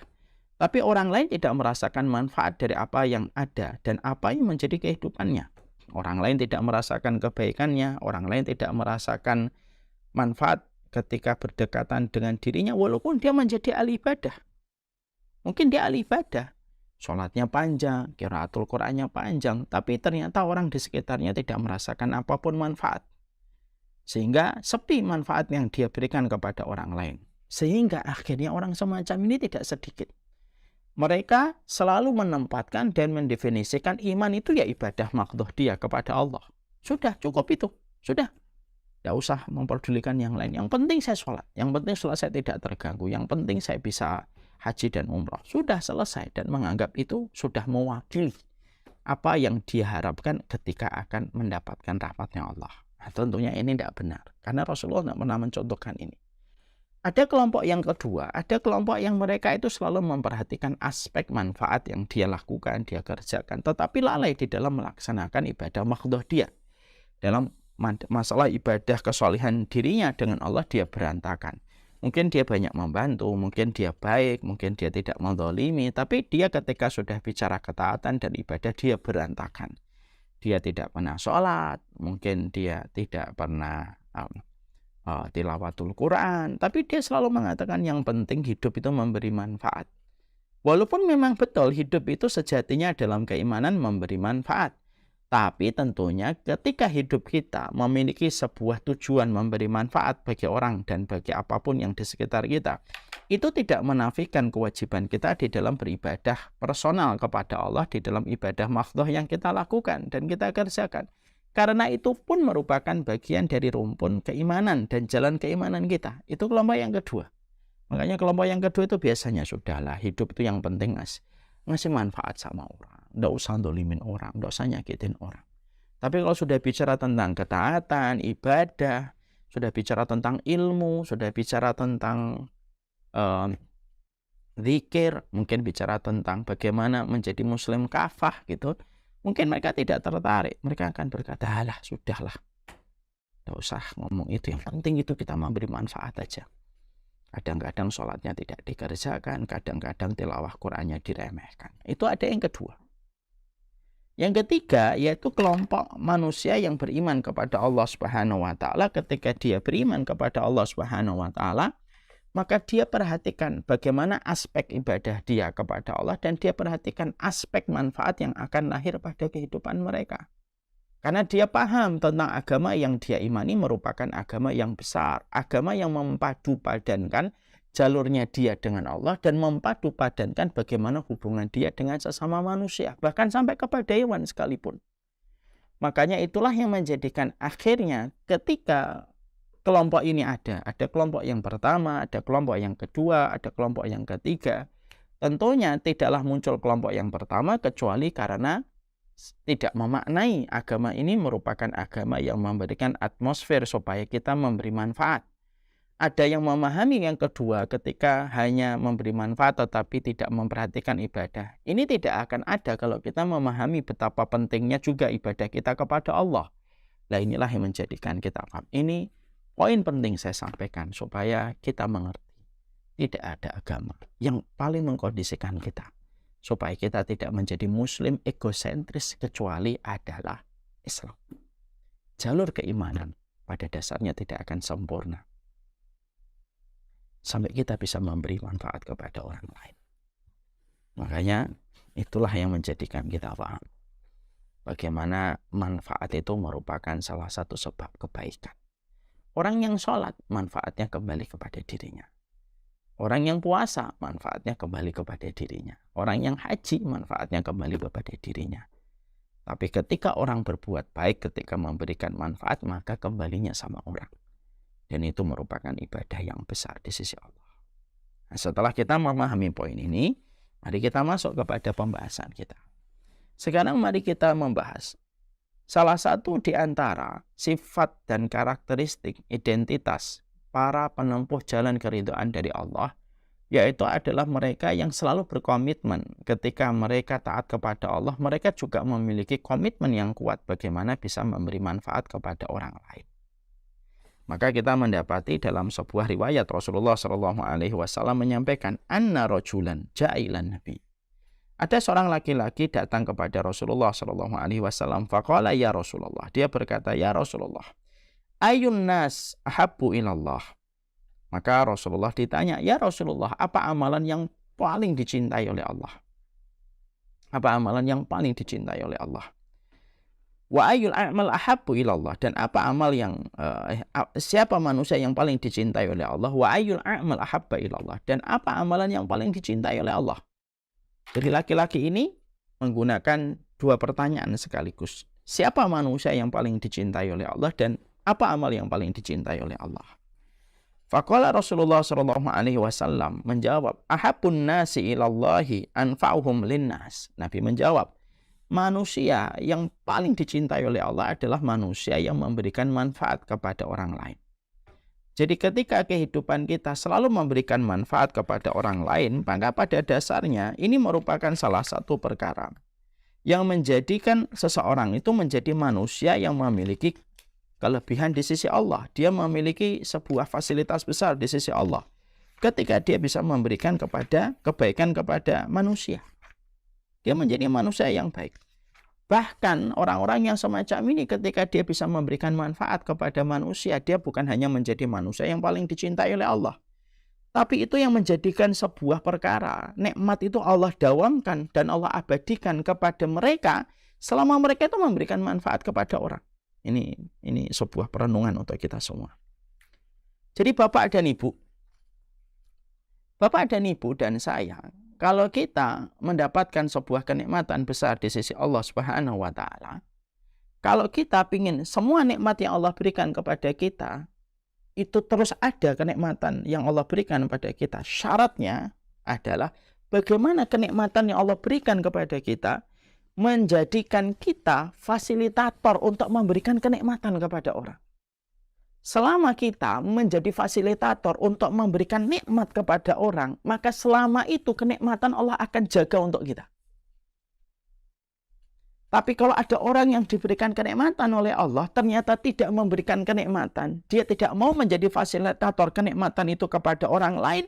Tapi orang lain tidak merasakan manfaat dari apa yang ada dan apa yang menjadi kehidupannya. Orang lain tidak merasakan kebaikannya, orang lain tidak merasakan manfaat ketika berdekatan dengan dirinya, walaupun dia menjadi ahli ibadah. Mungkin dia ahli ibadah, sholatnya panjang, qiraatul Qur'annya panjang, tapi ternyata orang di sekitarnya tidak merasakan apapun manfaat. Sehingga sepi manfaat yang dia berikan kepada orang lain. Sehingga akhirnya orang semacam ini tidak sedikit. Mereka selalu menempatkan dan mendefinisikan iman itu ya ibadah mahdhah dia kepada Allah. Sudah, cukup itu. Sudah. Tidak usah memperdulikan yang lain. Yang penting saya sholat. Yang penting sholat saya tidak terganggu. Yang penting saya bisa haji dan umrah. Sudah selesai. Dan menganggap itu sudah mewakili apa yang dia harapkan ketika akan mendapatkan rahmatnya Allah. Nah, tentunya ini tidak benar. Karena Rasulullah tidak pernah mencontohkan ini. Ada kelompok yang kedua. Ada kelompok yang mereka itu selalu memperhatikan aspek manfaat yang dia lakukan, dia kerjakan. Tetapi lalai di dalam melaksanakan ibadah mahdhah dia. Dalam masalah ibadah kesolihan dirinya dengan Allah dia berantakan. Mungkin dia banyak membantu, mungkin dia baik, mungkin dia tidak menzalimi, tapi dia ketika sudah bicara ketaatan dan ibadah dia berantakan. Dia tidak pernah sholat, mungkin dia tidak pernah tilawatul Quran, tapi dia selalu mengatakan yang penting hidup itu memberi manfaat. Walaupun memang betul hidup itu sejatinya dalam keimanan memberi manfaat. Tapi tentunya ketika hidup kita memiliki sebuah tujuan memberi manfaat bagi orang dan bagi apapun yang di sekitar kita, itu tidak menafikan kewajiban kita di dalam beribadah personal kepada Allah di dalam ibadah mahdhah yang kita lakukan dan kita kerjakan. Karena itu pun merupakan bagian dari rumpun keimanan dan jalan keimanan kita. Itu kelompok yang kedua. Makanya kelompok yang kedua itu biasanya sudahlah hidup itu yang penting ngasih manfaat sama orang. Tidak usah dolimin orang, tidak usah nyakitin orang. Tapi kalau sudah bicara tentang ketaatan, ibadah, sudah bicara tentang ilmu, sudah bicara tentang zikir, mungkin bicara tentang bagaimana menjadi muslim kafah gitu, mungkin mereka tidak tertarik. Mereka akan berkata, alah sudahlah, tidak usah ngomong itu. Yang penting itu kita memberi manfaat aja. Kadang-kadang sholatnya tidak dikerjakan, kadang-kadang tilawah Qur'annya diremehkan. Itu ada yang kedua. Yang ketiga yaitu kelompok manusia yang beriman kepada Allah Subhanahu wa taala. Ketika dia beriman kepada Allah Subhanahu wa taala, maka dia perhatikan bagaimana aspek ibadah dia kepada Allah dan dia perhatikan aspek manfaat yang akan lahir pada kehidupan mereka. Karena dia paham tentang agama yang dia imani merupakan agama yang besar, agama yang mempadu-padankan jalurnya dia dengan Allah dan mempadu-padankan bagaimana hubungan dia dengan sesama manusia, bahkan sampai kepada hewan sekalipun. Makanya itulah yang menjadikan akhirnya ketika kelompok ini ada kelompok yang pertama, ada kelompok yang kedua, ada kelompok yang ketiga. Tentunya tidaklah muncul kelompok yang pertama kecuali karena tidak memaknai agama ini merupakan agama yang memberikan atmosfer supaya kita memberi manfaat. Ada yang memahami yang kedua ketika hanya memberi manfaat tetapi tidak memperhatikan ibadah. Ini tidak akan ada kalau kita memahami betapa pentingnya juga ibadah kita kepada Allah. Nah, inilah yang menjadikan kita paham. Ini poin penting saya sampaikan supaya kita mengerti. Tidak ada agama yang paling mengkondisikan kita supaya kita tidak menjadi muslim egosentris kecuali adalah Islam. Jalur keimanan pada dasarnya tidak akan sempurna sampai kita bisa memberi manfaat kepada orang lain. Makanya itulah yang menjadikan kita paham bagaimana manfaat itu merupakan salah satu sebab kebaikan. Orang yang sholat manfaatnya kembali kepada dirinya. Orang yang puasa manfaatnya kembali kepada dirinya. Orang yang haji manfaatnya kembali kepada dirinya. Tapi ketika orang berbuat baik, ketika memberikan manfaat, maka kembalinya sama orang. Dan itu merupakan ibadah yang besar di sisi Allah. Nah, setelah kita memahami poin ini, mari kita masuk kepada pembahasan kita. Sekarang mari kita membahas salah satu di antara sifat dan karakteristik identitas para penempuh jalan keridhaan dari Allah, yaitu adalah mereka yang selalu berkomitmen ketika mereka taat kepada Allah, mereka juga memiliki komitmen yang kuat bagaimana bisa memberi manfaat kepada orang lain. Maka kita mendapati dalam sebuah riwayat Rasulullah SAW menyampaikan anna rajulan ja'ilan nabi. Ada seorang laki-laki datang kepada Rasulullah SAW. Faqala ya Rasulullah. Dia berkata, ya Rasulullah, ayun nas ahabbu ilallah. Maka Rasulullah ditanya, ya Rasulullah, apa amalan yang paling dicintai oleh Allah? Apa amalan yang paling dicintai oleh Allah? Wa ayyul a'mal ahabbu ilallah, dan apa amal yang siapa manusia yang paling dicintai oleh Allah? Wa ayyul a'mal ahabba ilallah, dan apa amalan yang paling dicintai oleh Allah? Jadi laki-laki ini menggunakan dua pertanyaan sekaligus. Siapa manusia yang paling dicintai oleh Allah dan apa amal yang paling dicintai oleh Allah? Faqala Rasulullah SAW menjawab, ahabbun nasi ilallahi anfa'uhum linnas. Nabi menjawab, manusia yang paling dicintai oleh Allah adalah manusia yang memberikan manfaat kepada orang lain. Jadi ketika kehidupan kita selalu memberikan manfaat kepada orang lain, maka pada dasarnya ini merupakan salah satu perkara yang menjadikan seseorang itu menjadi manusia yang memiliki kelebihan di sisi Allah. Dia memiliki sebuah fasilitas besar di sisi Allah ketika dia bisa memberikan kebaikan kepada manusia. Dia menjadi manusia yang baik. Bahkan orang-orang yang semacam ini ketika dia bisa memberikan manfaat kepada manusia, dia bukan hanya menjadi manusia yang paling dicintai oleh Allah, tapi itu yang menjadikan sebuah perkara. Nikmat itu Allah dawamkan dan Allah abadikan kepada mereka selama mereka itu memberikan manfaat kepada orang. Ini sebuah perenungan untuk kita semua. Jadi Bapak dan Ibu dan saya, kalau kita mendapatkan sebuah kenikmatan besar di sisi Allah Subhanahu wa Ta'ala, kalau kita ingin semua nikmat yang Allah berikan kepada kita itu terus ada kenikmatan yang Allah berikan kepada kita, syaratnya adalah bagaimana kenikmatan yang Allah berikan kepada kita menjadikan kita fasilitator untuk memberikan kenikmatan kepada orang. Selama kita menjadi fasilitator untuk memberikan nikmat kepada orang, maka selama itu kenikmatan Allah akan jaga untuk kita. Tapi kalau ada orang yang diberikan kenikmatan oleh Allah, ternyata tidak memberikan kenikmatan, dia tidak mau menjadi fasilitator kenikmatan itu kepada orang lain,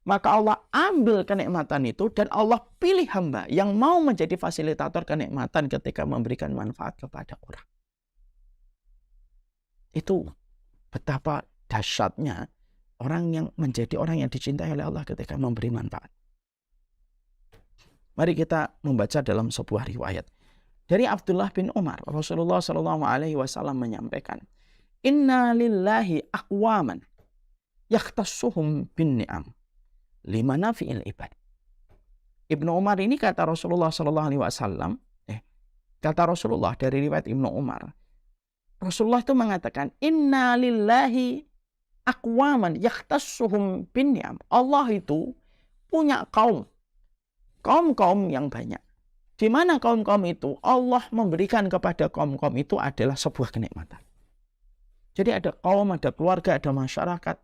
maka Allah ambil kenikmatan itu dan Allah pilih hamba yang mau menjadi fasilitator kenikmatan ketika memberikan manfaat kepada orang. Itu betapa dahsyatnya menjadi orang yang dicintai oleh Allah ketika memberi manfaat. Mari kita membaca dalam sebuah riwayat dari Abdullah bin Umar. Rasulullah SAW menyampaikan, Inna lillahi aqwaman yakhtassuhum bin ni'am lima nafi'il ibad. Ibnu Umar ini kata Rasulullah SAW, kata Rasulullah dari riwayat Ibnu Umar, Rasulullah itu mengatakan, Inna lillahi aqwaman yakhtassuhum bin ni'am. Allah itu punya kaum yang banyak. Di mana kaum-kaum itu Allah memberikan kepada kaum-kaum itu adalah sebuah kenikmatan. Jadi ada kaum, ada keluarga, ada masyarakat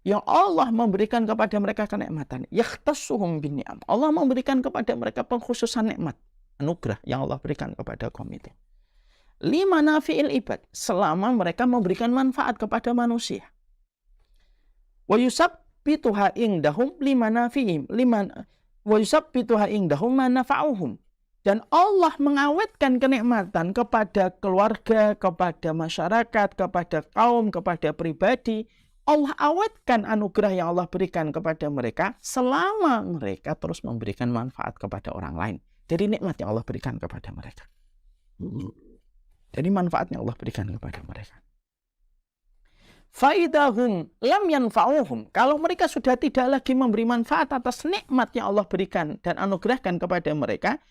yang Allah memberikan kepada mereka kenikmatan. Yakhtassuhum bin ni'am. Allah memberikan kepada mereka pengkhususan nikmat, anugerah yang Allah berikan kepada kaum itu. Lima nafi'il ibad, selama mereka memberikan manfaat kepada manusia. Wa yusabbituha indahum lima nafi'im wa yusabbituha indahum ma nafa'uhum. Dan Allah mengawetkan kenikmatan kepada keluarga, kepada masyarakat, kepada kaum, kepada pribadi. Allah awetkan anugerah yang Allah berikan kepada mereka selama mereka terus memberikan manfaat kepada orang lain. Jadi nikmat yang Allah berikan kepada mereka. Jadi manfaat yang Allah berikan kepada mereka. Faidahum lam yanfa'uhum. Kalau mereka sudah tidak lagi memberi manfaat atas nikmat yang Allah berikan dan anugerahkan kepada mereka,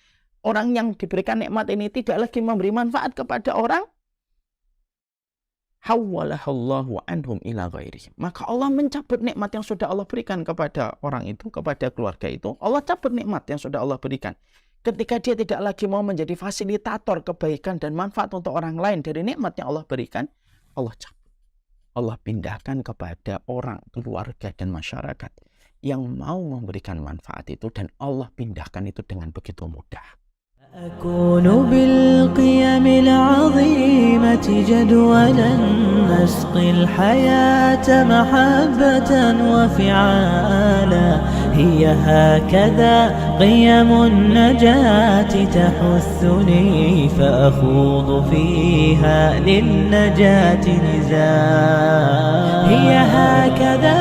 orang yang diberikan nikmat ini tidak lagi memberi manfaat kepada orang, hawwalahallahu anhum ila ghairihim. Maka Allah mencabut nikmat yang sudah Allah berikan kepada orang itu, kepada keluarga itu. Allah cabut nikmat yang sudah Allah berikan. Ketika dia tidak lagi mau menjadi fasilitator kebaikan dan manfaat untuk orang lain dari nikmat yang Allah berikan, Allah cabut. Allah pindahkan kepada orang, keluarga, dan masyarakat yang mau memberikan manfaat itu, dan Allah pindahkan itu dengan begitu mudah. أكون بالقيم العظيمة جدولا نسقي الحياة محبة وفعالا هي هكذا قيم النجاة تحثني فأخوض فيها للنجاة نزالا هي هكذا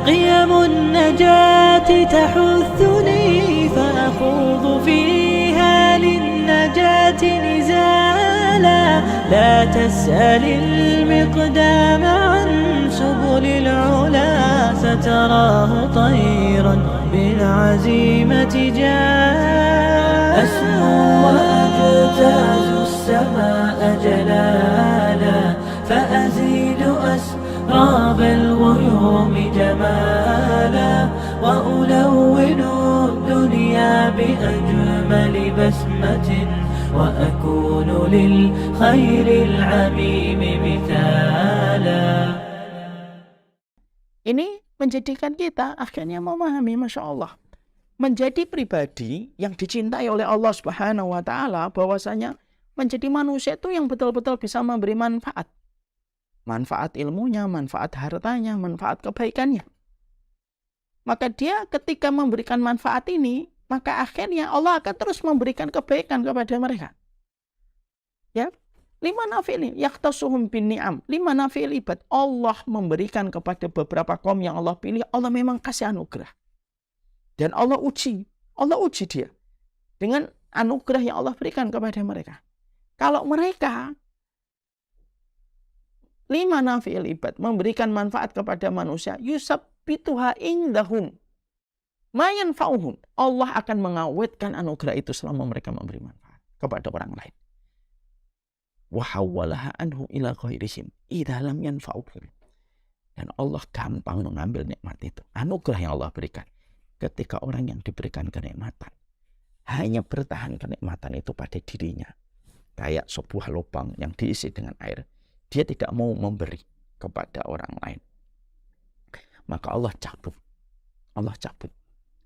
قيم النجاة تحثني فأخوض فيها للنجاة نزالا لا تسأل المقدام عن سبل العلا ستراه طيرا بالعزيمة جاء أسمو وأجتاز السماء جلالا فأزيد أسراب الغيوم جمالا وألون الدنيا بأجمل بسمة وأكون للخير العميم مثالا. Ini menjadikan kita akhirnya memahami, Masya Allah, menjadi pribadi yang dicintai oleh Allah Subhanahu wa Ta'ala, bahwasanya menjadi manusia itu yang betul-betul bisa memberi manfaat. Manfaat ilmunya, manfaat hartanya, manfaat kebaikannya. Maka dia ketika memberikan manfaat ini, maka akhirnya Allah akan terus memberikan kebaikan kepada mereka. Ya, lima nafi'il yakhtassuhum bin ni'am, lima nafi'il ibad. Allah memberikan kepada beberapa kaum yang Allah pilih, Allah memang kasih anugerah. Dan Allah uji dia dengan anugerah yang Allah berikan kepada mereka. Kalau mereka lima nafi'il ibad memberikan manfaat kepada manusia, yusabbituha indahum ma yanfa'uhum. Allah akan mengawetkan anugerah itu selama mereka memberi manfaat kepada orang lain. Wa hawwalaha anhu ila ghairihim idza lam yanfa'uhum. Dan Allah gampang mengambil nikmat itu, anugerah yang Allah berikan. Ketika orang yang diberikan kenikmatan hanya bertahan kenikmatan itu pada dirinya, kayak sebuah lubang yang diisi dengan air, dia tidak mau memberi kepada orang lain, maka Allah cabut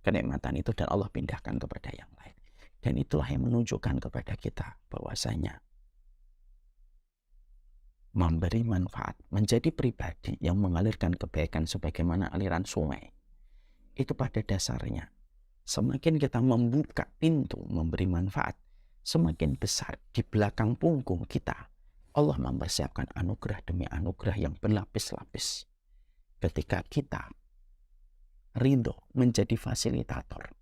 kenikmatan itu dan Allah pindahkan kepada yang lain. Dan itulah yang menunjukkan kepada kita bahwasanya memberi manfaat, menjadi pribadi yang mengalirkan kebaikan sebagaimana aliran sungai, itu pada dasarnya semakin kita membuka pintu memberi manfaat, semakin besar di belakang punggung kita Allah mempersiapkan anugerah demi anugerah yang berlapis-lapis, ketika kita ridho menjadi fasilitator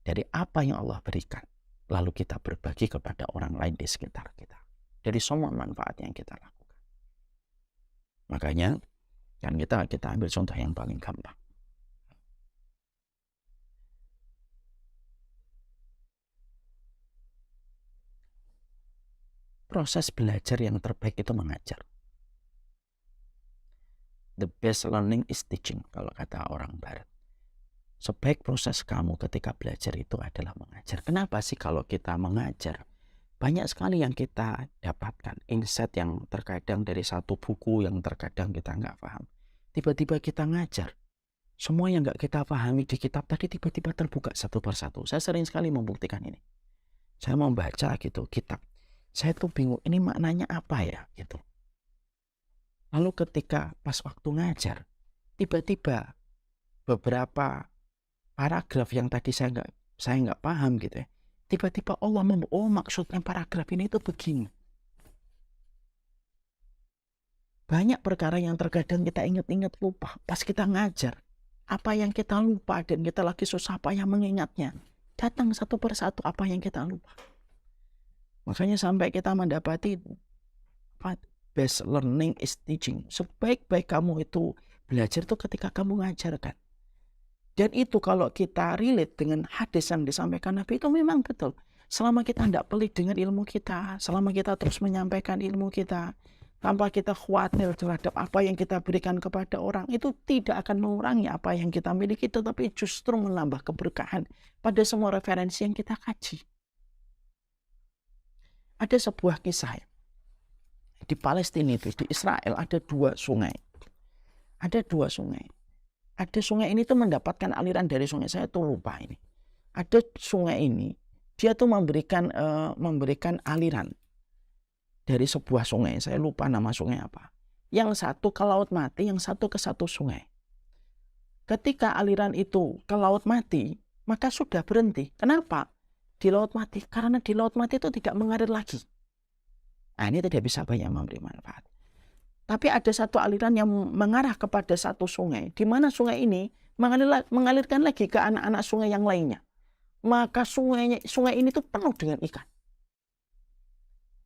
dari apa yang Allah berikan, lalu kita berbagi kepada orang lain di sekitar kita dari semua manfaat yang kita lakukan. Makanya kan kita ambil contoh yang paling gampang. Proses belajar yang terbaik itu mengajar. The best learning is teaching, kalau kata orang Barat. Sebaik proses kamu ketika belajar itu adalah mengajar. Kenapa sih kalau kita mengajar? Banyak sekali yang kita dapatkan, insight yang terkadang dari satu buku yang terkadang kita nggak paham. Tiba-tiba kita ngajar. Semua yang nggak kita pahami di kitab tadi tiba-tiba terbuka satu persatu. Saya sering sekali membuktikan ini. Saya membaca gitu kitab. Saya tuh bingung, ini maknanya apa ya? Gitu. Lalu ketika pas waktu ngajar, tiba-tiba beberapa paragraf yang tadi saya nggak paham gitu ya, tiba-tiba Allah maksudnya paragraf ini itu begini. Banyak perkara yang terkadang kita ingat-ingat lupa pas kita ngajar. Apa yang kita lupa dan kita lagi susah payah mengingatnya, datang satu persatu apa yang kita lupa. Makanya sampai kita mendapati best learning is teaching. Sebaik-baik kamu itu belajar itu ketika kamu ngajarkan. Dan itu kalau kita relate dengan hadis yang disampaikan Nabi itu memang betul. Selama kita tidak pelit dengan ilmu kita, selama kita terus menyampaikan ilmu kita, tanpa kita khawatir terhadap apa yang kita berikan kepada orang, itu tidak akan mengurangi apa yang kita miliki, tetapi justru menambah keberkahan pada semua referensi yang kita kaji. Ada sebuah kisah di Palestina itu, di Israel ada dua sungai. Ada dua sungai. Ada sungai ini tuh mendapatkan aliran dari sungai, saya tuh lupa ini. Ada sungai ini, dia tuh memberikan aliran dari sebuah sungai. Saya lupa nama sungai apa. Yang satu ke Laut Mati, yang satu ke satu sungai. Ketika aliran itu ke Laut Mati, maka sudah berhenti. Kenapa? Di Laut Mati. Karena di Laut Mati itu tidak mengalir lagi. Nah, ini tidak bisa banyak memberi manfaat. Tapi ada satu aliran yang mengarah kepada satu sungai, di mana sungai ini mengalirkan lagi ke anak-anak sungai yang lainnya. Maka sungai ini tuh penuh dengan ikan.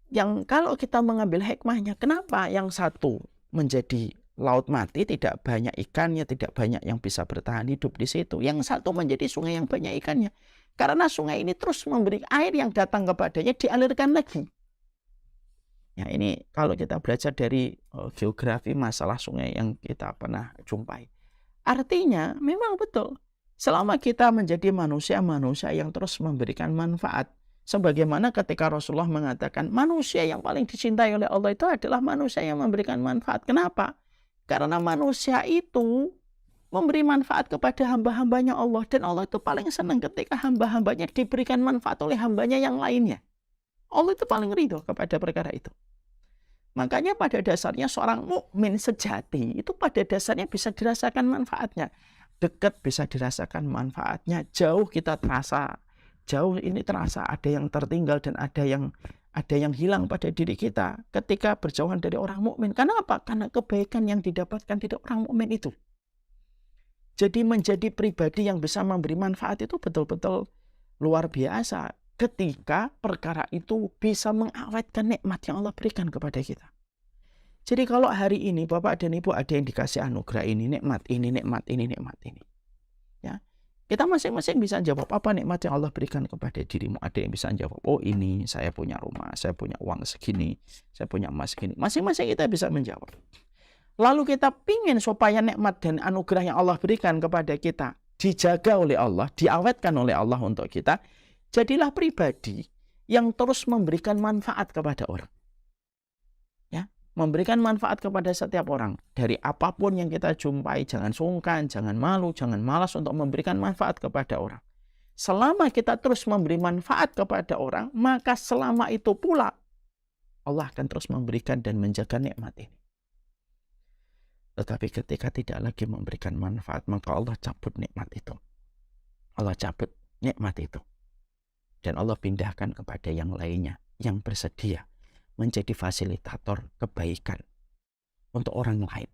Yang kalau kita mengambil hikmahnya, kenapa yang satu menjadi Laut Mati, tidak banyak ikannya, tidak banyak yang bisa bertahan hidup di situ. Yang satu menjadi sungai yang banyak ikannya. Karena sungai ini terus memberi air yang datang kepadanya dialirkan lagi. Ya, ini kalau kita belajar dari geografi masalah sungai yang kita pernah jumpai. Artinya memang betul. Selama kita menjadi manusia-manusia yang terus memberikan manfaat. Sebagaimana ketika Rasulullah mengatakan manusia yang paling dicintai oleh Allah itu adalah manusia yang memberikan manfaat. Kenapa? Karena manusia itu memberi manfaat kepada hamba-hambanya Allah. Dan Allah itu paling senang ketika hamba-hambanya diberikan manfaat oleh hambanya yang lainnya. Allah itu paling ridho kepada perkara itu. Makanya pada dasarnya seorang mukmin sejati itu pada dasarnya bisa dirasakan manfaatnya. Dekat bisa dirasakan manfaatnya. Jauh kita terasa. Jauh ini terasa ada yang tertinggal dan ada yang hilang pada diri kita ketika berjauhan dari orang mukmin. Karena apa? Karena kebaikan yang didapatkan dari orang mukmin itu. Jadi menjadi pribadi yang bisa memberi manfaat itu betul-betul luar biasa. Ketika perkara itu bisa mengawetkan nikmat yang Allah berikan kepada kita. Jadi kalau hari ini Bapak dan Ibu ada yang dikasih anugerah ini, nikmat ini, nikmat ini, nikmat ini. Ya, kita masing-masing bisa jawab apa nikmat yang Allah berikan kepada dirimu. Ada yang bisa jawab, oh ini saya punya rumah, saya punya uang segini, saya punya emas segini. Masing-masing kita bisa menjawab. Lalu kita pingin supaya nikmat dan anugerah yang Allah berikan kepada kita dijaga oleh Allah, diawetkan oleh Allah untuk kita. Jadilah pribadi yang terus memberikan manfaat kepada orang. Ya, memberikan manfaat kepada setiap orang. Dari apapun yang kita jumpai, jangan sungkan, jangan malu, jangan malas untuk memberikan manfaat kepada orang. Selama kita terus memberi manfaat kepada orang, maka selama itu pula Allah akan terus memberikan dan menjaga nikmat ini. Tetapi ketika tidak lagi memberikan manfaat, maka Allah cabut nikmat itu. Allah cabut nikmat itu. Dan Allah pindahkan kepada yang lainnya yang bersedia menjadi fasilitator kebaikan untuk orang lain.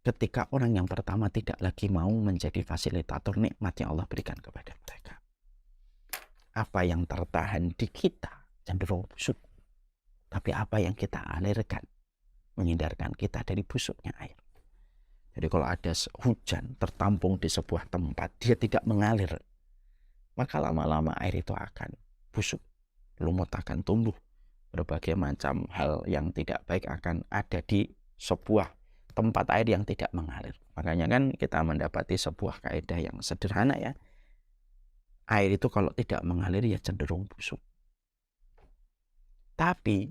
ketika orang yang pertama tidak lagi mau menjadi fasilitator nikmat yang Allah berikan kepada mereka. Apa yang tertahan di kita cenderung busuk. Tapi apa yang kita alirkan menghindarkan kita dari busuknya air. Jadi kalau ada hujan tertampung di sebuah tempat, dia tidak mengalir, maka lama-lama air itu akan busuk, lumut akan tumbuh, berbagai macam hal yang tidak baik akan ada di sebuah tempat air yang tidak mengalir. Makanya kan kita mendapati sebuah kaidah yang sederhana ya, air itu kalau tidak mengalir ya cenderung busuk. Tapi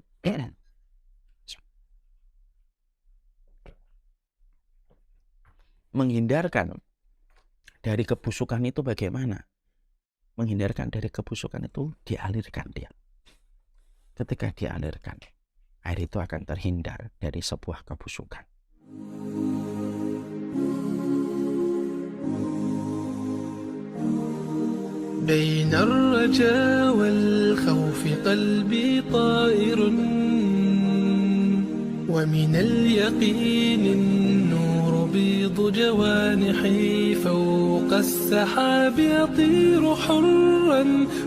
menghindarkan dari kebusukan itu bagaimana? Menghindarkan dari kebusukan itu dialirkan dia. Ketika dialirkan, air itu akan terhindar dari sebuah kebusukan. بين الرجاء والخوف قلبي طائر ومن اليقين النور بيض جوانحي فوق السحاب يطير حرا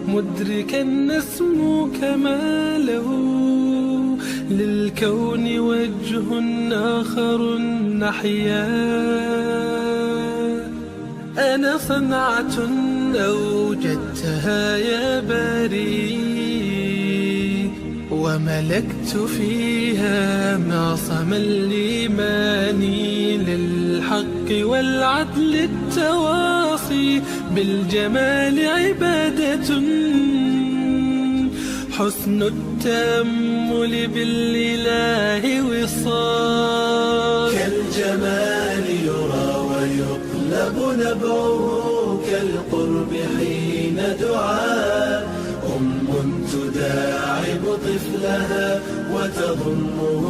مدركا نسمو كماله للكون وجه آخر نحيا أنا صنعة أوجدتها يا باري وملكت فيها معصم الإيمان للحق والعدل التواصي بالجمال عبادة حسن التأمل بالإله وصال كالجمال يرى ويقلب نبعه كالقرب حين دعاء تداعب طفلها وتضمه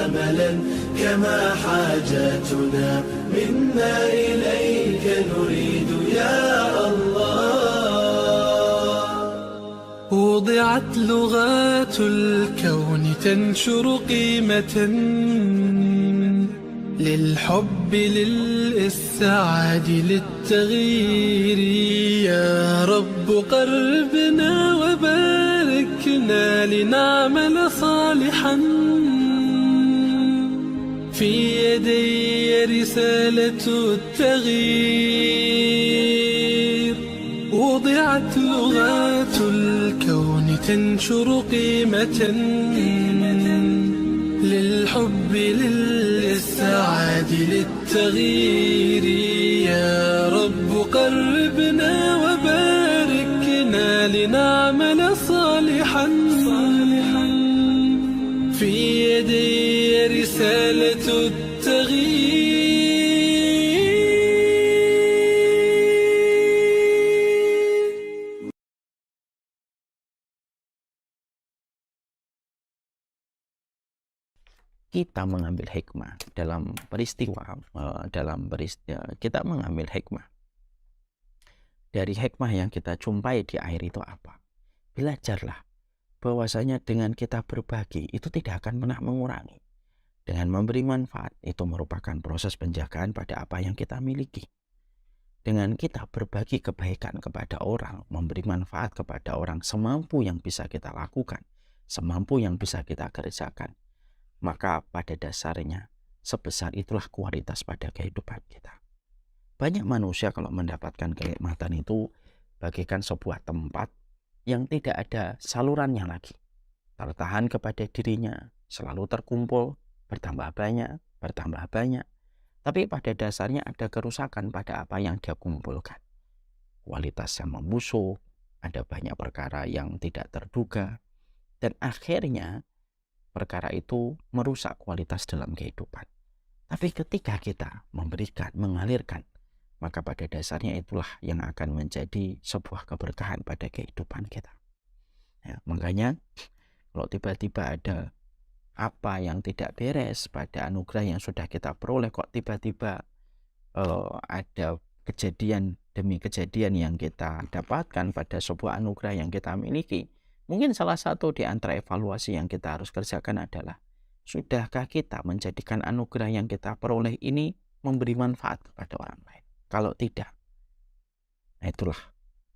أملا كما حاجاتنا منا إليك نريد يا الله وضعت لغات الكون تنشر قيمة للحب للإسعاد للتغيير يا رب قربنا وباركنا لنعمل صالحا في يدي رسالة التغيير وضعت لغات الكون تنشر قيمة للحب للسعادة للتغيير يا رب قربنا وباركنا لنعمل صالحا في يدي رسالة التغيير kita mengambil hikmah dalam peristiwa, kita mengambil hikmah dari hikmah yang kita jumpai di air itu apa? Belajarlah bahwasanya dengan kita berbagi itu tidak akan pernah mengurangi. Dengan memberi manfaat itu merupakan proses penjagaan pada apa yang kita miliki. Dengan kita berbagi kebaikan kepada orang, memberi manfaat kepada orang semampu yang bisa kita lakukan, semampu yang bisa kita kerjakan, maka pada dasarnya sebesar itulah kualitas pada kehidupan kita. Banyak manusia kalau mendapatkan kenikmatan itu bagaikan sebuah tempat yang tidak ada salurannya lagi. Tertahan kepada dirinya, selalu terkumpul, bertambah banyak. Tapi pada dasarnya ada kerusakan pada apa yang dia kumpulkan. Kualitasnya membusuk, ada banyak perkara yang tidak terduga, dan akhirnya perkara itu merusak kualitas dalam kehidupan. Tapi ketika kita memberikan, mengalirkan, maka pada dasarnya itulah yang akan menjadi sebuah keberkahan pada kehidupan kita. Ya, makanya kalau tiba-tiba ada apa yang tidak beres pada anugerah yang sudah kita peroleh, kok tiba-tiba ada kejadian demi kejadian yang kita dapatkan pada sebuah anugerah yang kita miliki, mungkin salah satu di antara evaluasi yang kita harus kerjakan adalah Sudahkah kita menjadikan anugerah yang kita peroleh ini memberi manfaat kepada orang lain? Kalau tidak, nah itulah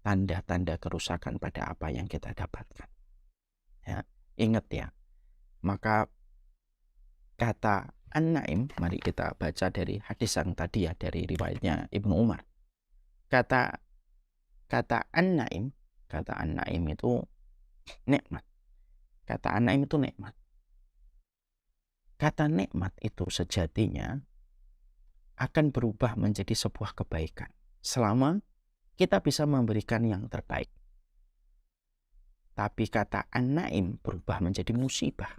tanda-tanda kerusakan pada apa yang kita dapatkan. Ya, ingat ya. Maka kata An-Naim, mari kita baca dari hadis yang tadi ya, dari riwayatnya Ibnu Umar. Kata An-Naim itu nikmat. Kata An-Naim itu nikmat. Kata nikmat itu sejatinya akan berubah menjadi sebuah kebaikan selama kita bisa memberikan yang terbaik. Tapi kata An-Naim berubah menjadi musibah.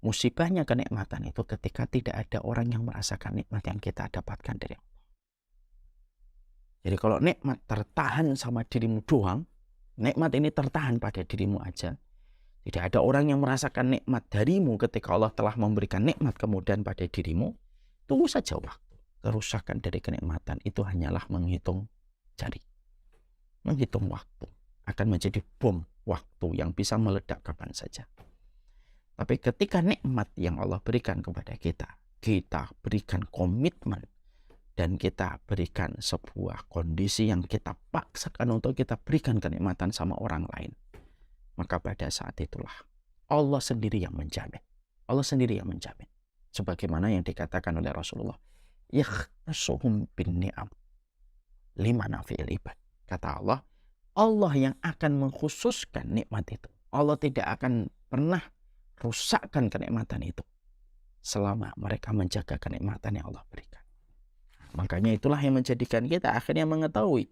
Musibahnya kenikmatan itu ketika tidak ada orang yang merasakan nikmat yang kita dapatkan dari Allah. Jadi kalau nikmat tertahan sama dirimu doang, nikmat ini tertahan pada dirimu aja, tidak ada orang yang merasakan nikmat darimu ketika Allah telah memberikan nikmat kemudian pada dirimu, tunggu saja waktu. Kerusakan dari kenikmatan itu hanyalah menghitung jari. Menghitung waktu. Akan menjadi bom waktu yang bisa meledak kapan saja. Tapi ketika nikmat yang Allah berikan kepada kita, kita berikan komitmen dan kita berikan sebuah kondisi yang kita paksakan untuk kita berikan kenikmatan sama orang lain, maka pada saat itulah Allah sendiri yang menjamin. Allah sendiri yang menjamin. Sebagaimana yang dikatakan oleh Rasulullah, yakhtassuhum bin ni'am limana fi'il ibad. Kata Allah, Allah yang akan mengkhususkan nikmat itu. Allah tidak akan pernah rusakkan kenikmatan itu selama mereka menjaga kenikmatan yang Allah berikan. Makanya itulah yang menjadikan kita akhirnya mengetahui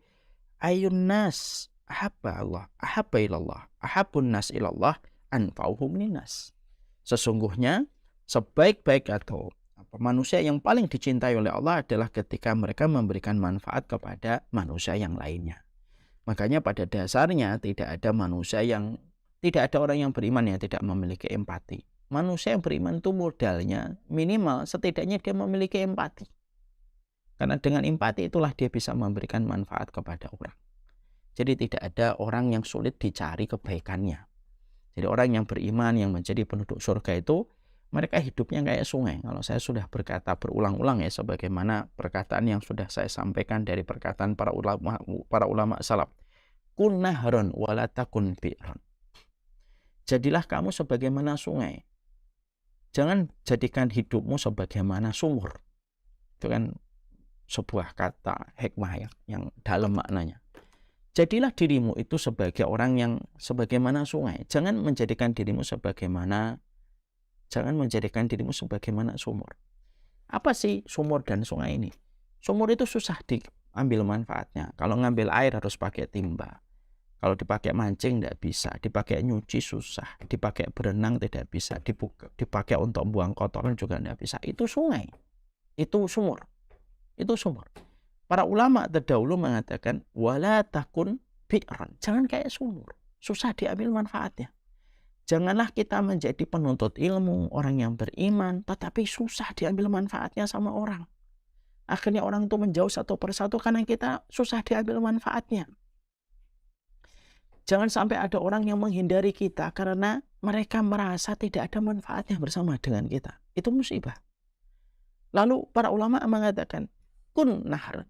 ayun nas ahabba Allah, ahabba ilallah, ahabbun nas ilallah, anfa'uhum linnas. Sesungguhnya sebaik-baik atau manusia yang paling dicintai oleh Allah adalah ketika mereka memberikan manfaat kepada manusia yang lainnya. Makanya pada dasarnya tidak ada orang yang beriman yang tidak memiliki empati. Manusia yang beriman itu modalnya minimal setidaknya dia memiliki empati. Karena dengan empati itulah dia bisa memberikan manfaat kepada orang. Jadi tidak ada orang yang sulit dicari kebaikannya. Jadi orang yang beriman yang menjadi penduduk surga itu mereka hidupnya kayak sungai. Kalau saya sudah berkata berulang-ulang ya, sebagaimana perkataan yang sudah saya sampaikan dari perkataan para ulama salaf. Kun nahron wala takun bi'ron. Jadilah kamu sebagaimana sungai. Jangan jadikan hidupmu sebagaimana sumur. Itu kan sebuah kata hikmah yang dalam maknanya. Jadilah dirimu itu sebagai orang yang sebagaimana sungai. Jangan menjadikan dirimu sebagaimana sumur. Apa sih sumur dan sungai ini? Sumur itu susah diambil manfaatnya. Kalau ngambil air harus pakai timba. Kalau dipakai mancing tidak bisa, dipakai nyuci susah, dipakai berenang tidak bisa, dipakai untuk buang kotoran juga tidak bisa. Itu sungai. Itu sumur. Itu sumur. Para ulama terdahulu mengatakan wala takun bi'ran. Jangan kayak sumur. Susah diambil manfaatnya. Janganlah kita menjadi penuntut ilmu, orang yang beriman, tetapi susah diambil manfaatnya sama orang. Akhirnya orang itu menjauh satu persatu karena kita susah diambil manfaatnya. Jangan sampai ada orang yang menghindari kita karena mereka merasa tidak ada manfaatnya bersama dengan kita. Itu musibah. Lalu para ulama mengatakan, kun nahar.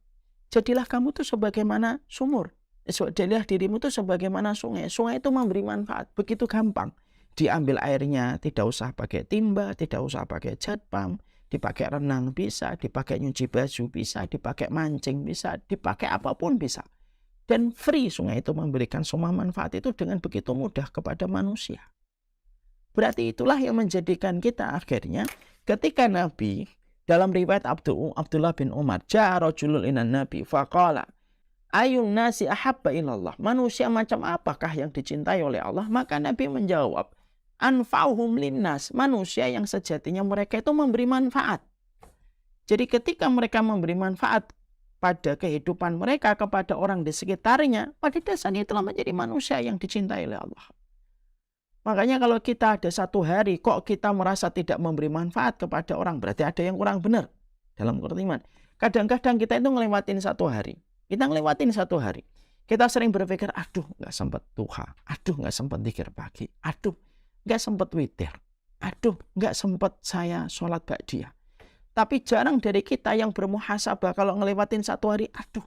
Jadilah kamu tuh sebagaimana sumur. Jadilah dirimu tuh sebagaimana sungai. Sungai itu memberi manfaat. Begitu gampang. Diambil airnya, tidak usah pakai timba, tidak usah pakai jet pump. Dipakai renang bisa, dipakai nyuci baju bisa, dipakai mancing bisa, dipakai apapun bisa. Dan free sungai itu memberikan semua manfaat itu dengan begitu mudah kepada manusia. Berarti itulah yang menjadikan kita akhirnya ketika Nabi dalam riwayat Abdullah bin Umar, ja'a rajulun ilan Nabi faqala ayun nasi ahabba ilallah. Manusia macam apakah yang dicintai oleh Allah? Maka Nabi menjawab, anfa'uhum linnas. Manusia yang sejatinya mereka itu memberi manfaat. Jadi ketika mereka memberi manfaat pada kehidupan mereka kepada orang di sekitarnya, pada dasarnya telah menjadi manusia yang dicintai oleh Allah. Makanya kalau kita ada satu hari kok kita merasa tidak memberi manfaat kepada orang, berarti ada yang kurang benar dalam iman. Kadang-kadang kita itu ngelewatin satu hari. Kita sering berpikir, aduh nggak sempat duha, aduh nggak sempat zikir pagi, aduh nggak sempat witir, Aduh, nggak sempat saya sholat ba'diyah. Tapi jarang dari kita yang bermuhasabah kalau ngelewatin satu hari, aduh,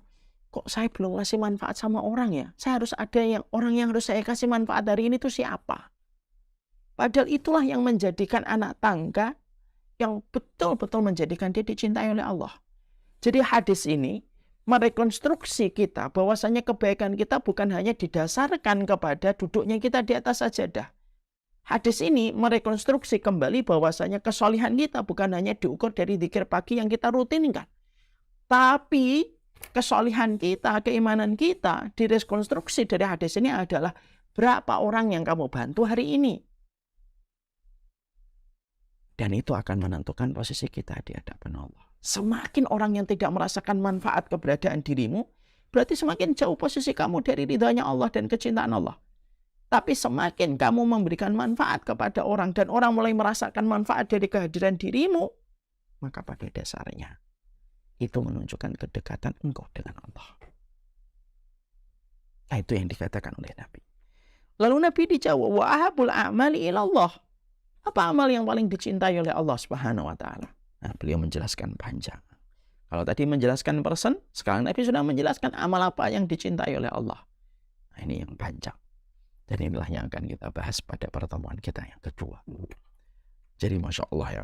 kok saya belum ngasih manfaat sama orang ya? Saya harus ada orang yang harus saya kasih manfaat hari ini tuh siapa? Padahal itulah yang menjadikan anak tangga yang betul-betul menjadikan dia dicintai oleh Allah. Jadi hadis ini merekonstruksi kita bahwasanya kebaikan kita bukan hanya didasarkan kepada duduknya kita di atas sajadah. Hadis ini merekonstruksi kembali bahwasanya kesolihan kita bukan hanya diukur dari zikir pagi yang kita rutinkan. Tapi kesolihan kita, keimanan kita direkonstruksi dari hadis ini adalah berapa orang yang kamu bantu hari ini. Dan itu akan menentukan posisi kita di hadapan Allah. Semakin orang yang tidak merasakan manfaat keberadaan dirimu, berarti semakin jauh posisi kamu dari ridhanya Allah dan kecintaan Allah. Tapi semakin kamu memberikan manfaat kepada orang dan orang mulai merasakan manfaat dari kehadiran dirimu, maka pada dasarnya itu menunjukkan kedekatan engkau dengan Allah. Nah, itu yang dikatakan oleh Nabi. Lalu Nabi dijawab, wa ahabul a'mali ilallah. Apa amal yang paling dicintai oleh Allah Subhanahu wa taala? Nah, beliau menjelaskan panjang. Kalau tadi menjelaskan person, sekarang Nabi sudah menjelaskan amal apa yang dicintai oleh Allah. Nah, ini yang panjang. Dan inilah yang akan kita bahas pada pertemuan kita yang kedua. Jadi Masya Allah ya,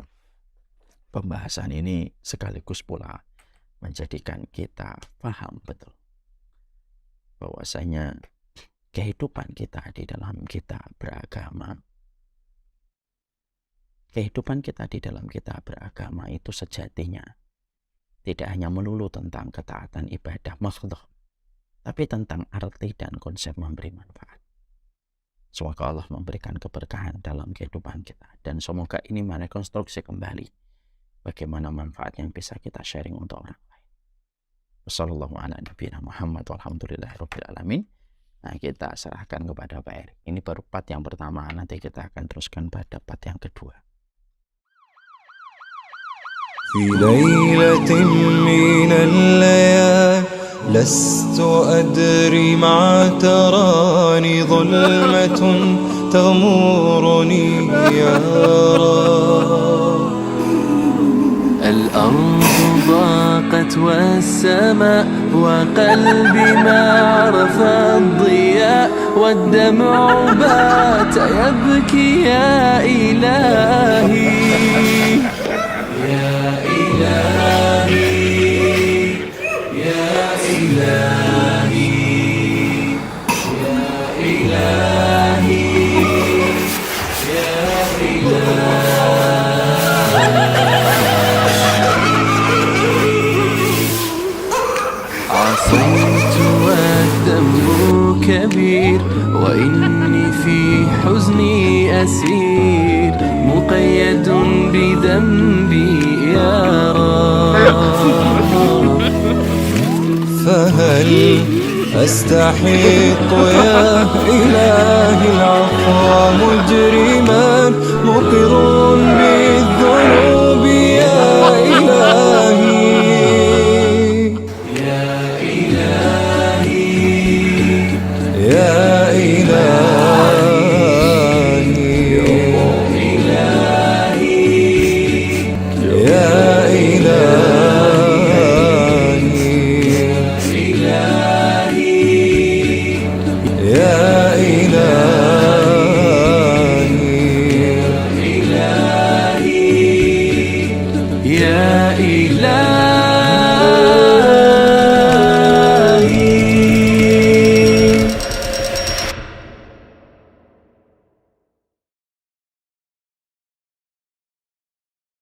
pembahasan ini sekaligus pula menjadikan kita paham betul bahwasanya kehidupan kita di dalam kita beragama, kehidupan kita di dalam kita beragama itu sejatinya tidak hanya melulu tentang ketaatan ibadah makhluk, tapi tentang arti dan konsep memberi manfaat. Semoga Allah memberikan keberkahan dalam kehidupan kita. Dan semoga ini merekonstruksi kembali bagaimana manfaat yang bisa kita sharing untuk orang lain. Wassalamualaikum warahmatullahi wabarakatuh. Nah, kita serahkan kepada Pak Erik. Ini baru part yang pertama. Nanti kita akan teruskan pada part yang kedua. في ليلة من الليالي لست أدري ما تراني ظلمة تغمرني يا رب. الأرض ضاقت والسماء وقلبي ما عرف الضياء والدمع بات يبكي يا إلهي يا إلهي يا إلهي يا إلهي يا إلهي. عصيت والذنب كبير وإني في حزني أسير مقيد بذنبي يا رب. فهل أستحق يا إلهي العفو مجرما مقر